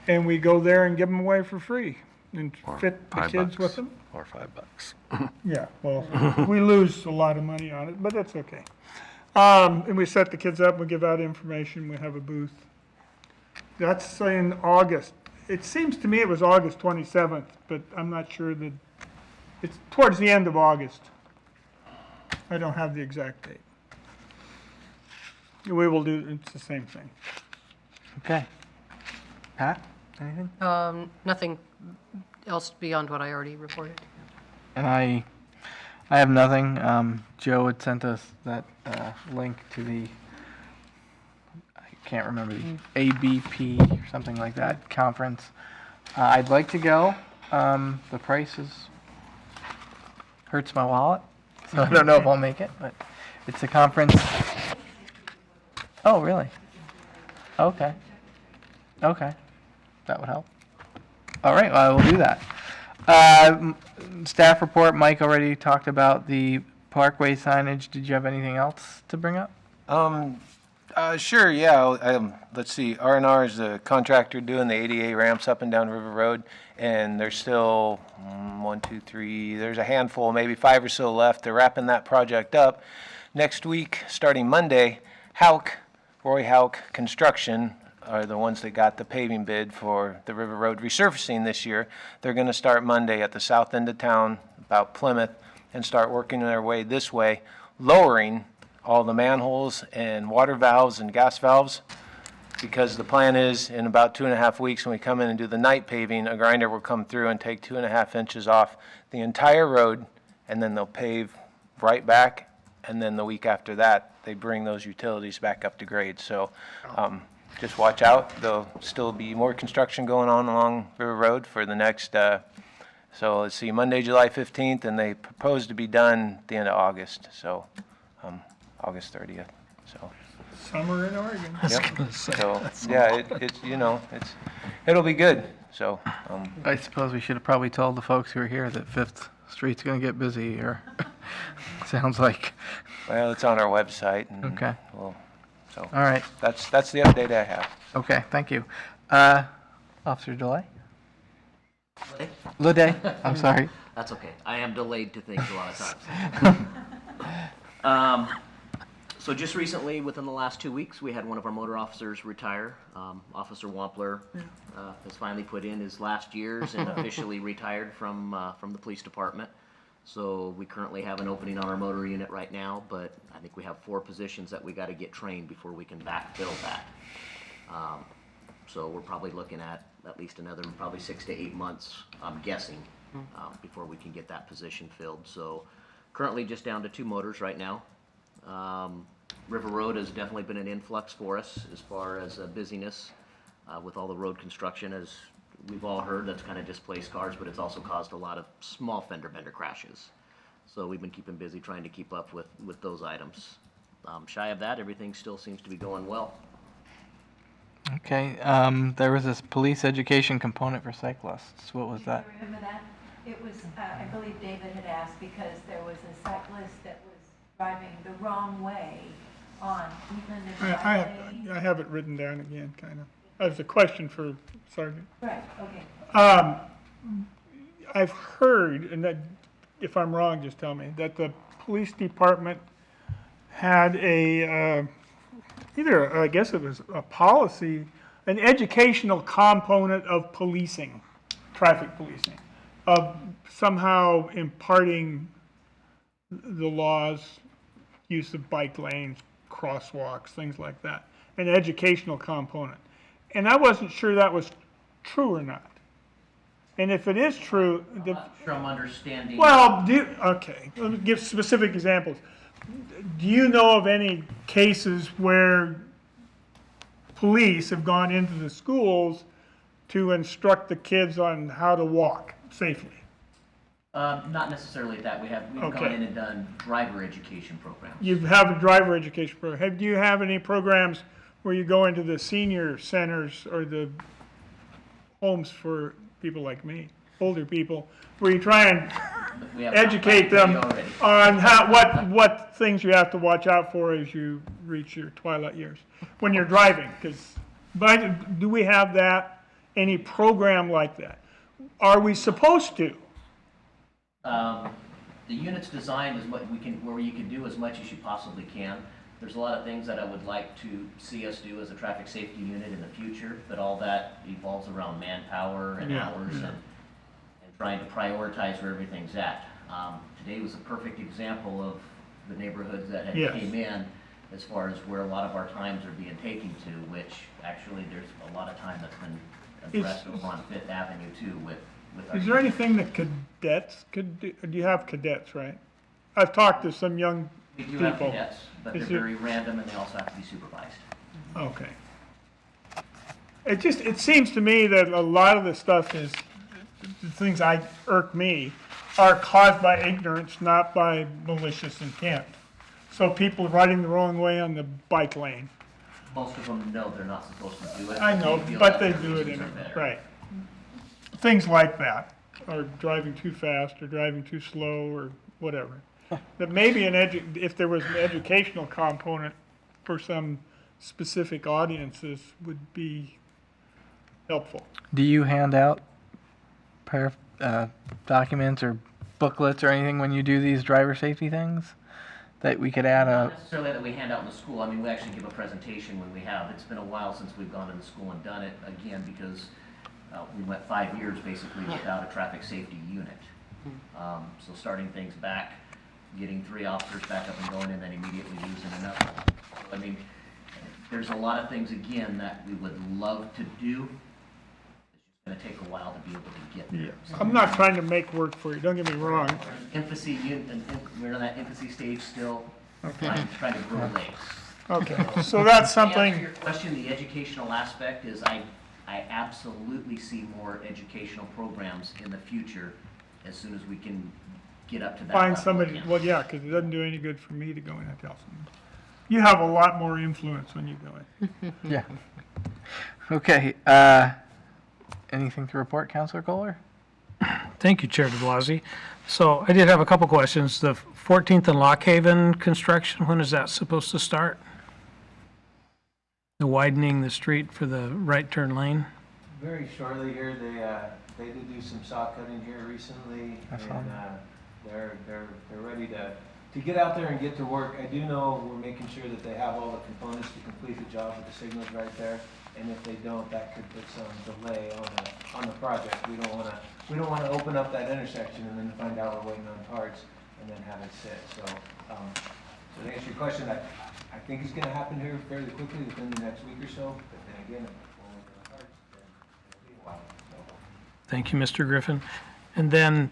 And we go there and give them away for free and fit the kids with them. Or $5. Yeah, well, we lose a lot of money on it, but that's okay. And we set the kids up, we give out information, we have a booth. That's in August. It seems to me it was August 27th, but I'm not sure that, it's towards the end of August. I don't have the exact date. We will do, it's the same thing. Okay. Pat, anything? Nothing else beyond what I already reported. And I have nothing. Joe had sent us that link to the, I can't remember, the ABP or something like that conference. I'd like to go. The price hurts my wallet, so I don't know if I'll make it, but it's a conference. Oh, really? Okay. Okay. That would help. All right, well, I will do that. Staff report, Mike already talked about the parkway signage. Did you have anything else to bring up? Sure, yeah. Let's see, R&R is the contractor doing the ADA ramps up and down River Road, and there's still there's a handful, maybe 5 or so left. They're wrapping that project up. Next week, starting Monday, Roy Hauk Construction are the ones that got the paving bid for the River Road resurfacing this year. They're going to start Monday at the south end of town, about Plymouth, and start working their way this way, lowering all the manholes and water valves and gas valves, because the plan is in about 2.5 weeks when we come in and do the night paving, a grinder will come through and take 2.5 inches off the entire road, and then they'll pave right back, and then the week after that, they bring those utilities back up to grade. So just watch out. There'll still be more construction going on along River Road for the next, so let's see, Monday, July 15th, and they propose to be done at the end of August, so August 30th, so. Summer in Oregon. Yep. So, yeah, it'll be good, so. I suppose we should have probably told the folks who are here that Fifth Street's going to get busy, or sounds like. Well, it's on our website, and Okay. so. All right. That's the update I have. Okay, thank you. Officer Delay? Lede, I'm sorry. That's okay. I am delayed to things a lot of times. So just recently, within the last 2 weeks, we had one of our motor officers retire. Officer Wampler has finally put in his last years and officially retired from the police department. So we currently have an opening on our motor unit right now, but I think we have 4 positions that we got to get trained before we can backfill that. So we're probably looking at least another probably 6 to 8 months, I'm guessing, before we can get that position filled. So currently just down to 2 motors right now. River Road has definitely been an influx for us as far as busyness with all the road construction. As we've all heard, that's kind of displaced cars, but it's also caused a lot of small fender bender crashes. So we've been keeping busy trying to keep up with those items. Shy of that, everything still seems to be going well. Okay, there was this police education component for cyclists. What was that? Do you remember that? It was, I believe David had asked because there was a cyclist that was driving the wrong way on Wheatland I, and I, I have it written down again, kind of. As a question for Sergeant. Right, okay. I've heard, and that, if I'm wrong, just tell me, that the police department had either, I guess it was a policy, an educational component of policing, traffic policing, of somehow imparting the laws, use of bike lanes, crosswalks, things like that, an educational component. And I wasn't sure that was true or not. And if it is true, I'm not sure I'm understanding. well, okay, let me give specific examples. Do you know of any cases where police have gone into the schools to instruct the kids on how to walk safely? Not necessarily that. We've Okay. gone in and done driver education programs. You have a driver education program. Do you have any programs where you go into the senior centers or the homes for people like me, older people, where you try and We have educate them already. on what things you have to watch out for as you reach your twilight years when you're driving? But do we have that, any program like that? Are we supposed to? The unit's designed is where you can do as much as you possibly can. There's a lot of things that I would like to see us do as a traffic safety unit in the future, but all that evolves around manpower and hours and trying to prioritize where everything's at. Today was a perfect example of the neighborhoods that had came in as far as where a lot of our times are being taken to, which actually there's a lot of time that's been addressed over on Fifth Avenue too with our. Is there anything that cadets could do? Do you have cadets, right? I've talked to some young We do people. have cadets, but they're Is there- very random and they also have to be supervised. Okay. It seems to me that a lot of the stuff is, the things that irk me are caused by ignorance, not by malicious intent. So people riding the wrong way on the bike lane. Most of them know they're not supposed to do it. I know, feel but that they their do it reasons anyway, are better. right. Things like that, or driving too fast, or driving too slow, or whatever. That maybe if there was an educational component for some specific audiences would be helpful. Do you hand out documents or booklets or anything when you do these driver safety things? That we could add Not a, necessarily that we hand out in the school. I mean, we actually give a presentation when we have. It's been a while since we've gone to the school and done it again because we went 5 years basically without a traffic safety unit. So starting things back, getting 3 officers back up and going and then immediately losing another. So, I mean, there's a lot of things again that we would love to do. It's just going to take a while to be able to get there. So I'm not trying to make work for you, don't get me wrong. infancy, we're in that infancy stage still, trying to grow legs. Okay, so that's To answer something, your question, the educational aspect is I absolutely see more educational programs in the future as soon as we can get up to that find level somebody, again. well, yeah, because it doesn't do any good for me to go in and tell someone. You have a lot more influence when you go in. yeah. Okay, anything to report, Councilor Kohler? Thank you, Chair de Blasi. So I did have a couple questions. The 14th and Lock Haven construction, when is that supposed to start? The widening the street for the right turn lane? Very shortly here, they did do some saw cutting here recently, and they're ready to get out there and get to work. I do know we're making sure that they have all the components to complete the job with the signals right there, and if they don't, that could put some delay on the project. We don't want to open up that intersection and then find out we're waiting on parts and then have it sit. So to answer your question, I think it's going to happen here fairly quickly within the next week or so, but then again, if we're waiting on parts, then it'll be a while. So. Thank you, Mr. Griffin. And then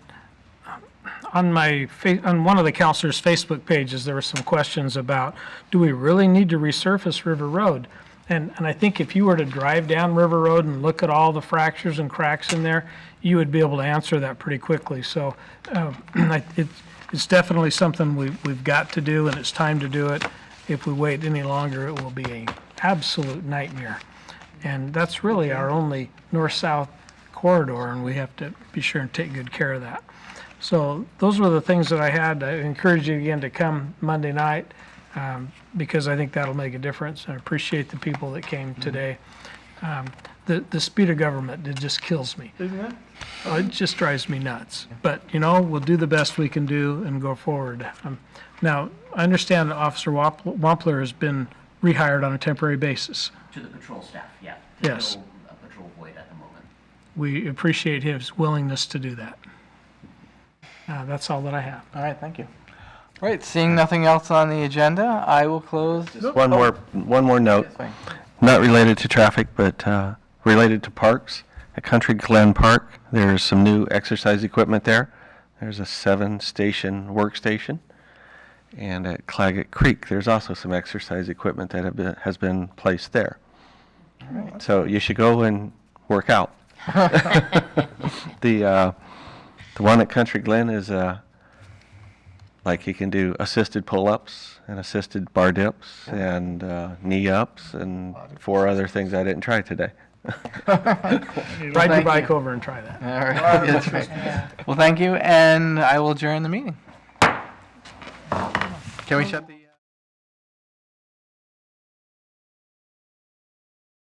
on on one of the councilors' Facebook pages, there were some questions about, do we really need to resurface River Road? And I think if you were to drive down River Road and look at all the fractures and cracks in there, you would be able to answer that pretty quickly. So it's definitely something we've got to do, and it's time to do it. If we wait any longer, it will be an absolute nightmare. And that's really our only north-south corridor, and we have to be sure and take good care of that. So those were the things that I had. I encourage you again to come Monday night. because I think that'll make a difference. I appreciate the people that came today. The speed of government, it just kills me. Isn't it? It just drives me nuts. But, we'll do the best we can do and go forward. Now, I understand that Officer Wampler has been rehired on a temporary basis. To the patrol staff, yeah. Yes. Still a patrol void at the moment. We appreciate his willingness to do that. That's all that I have. All right, thank you. All right, seeing nothing else on the agenda, I will close. One more note, not related to traffic, but related to parks. At Country Glen Park, there's some new exercise equipment there. There's a 7-station workstation. And at Claggett Creek, there's also some exercise equipment that has been placed there. So you should go and work out. The one at Country Glen is like you can do assisted pull-ups and assisted bar dips and knee ups and 4 other things I didn't try today. Ride your bike over and try that. All right, that's right. Well, thank you, and I will adjourn the meeting. Can we shut the...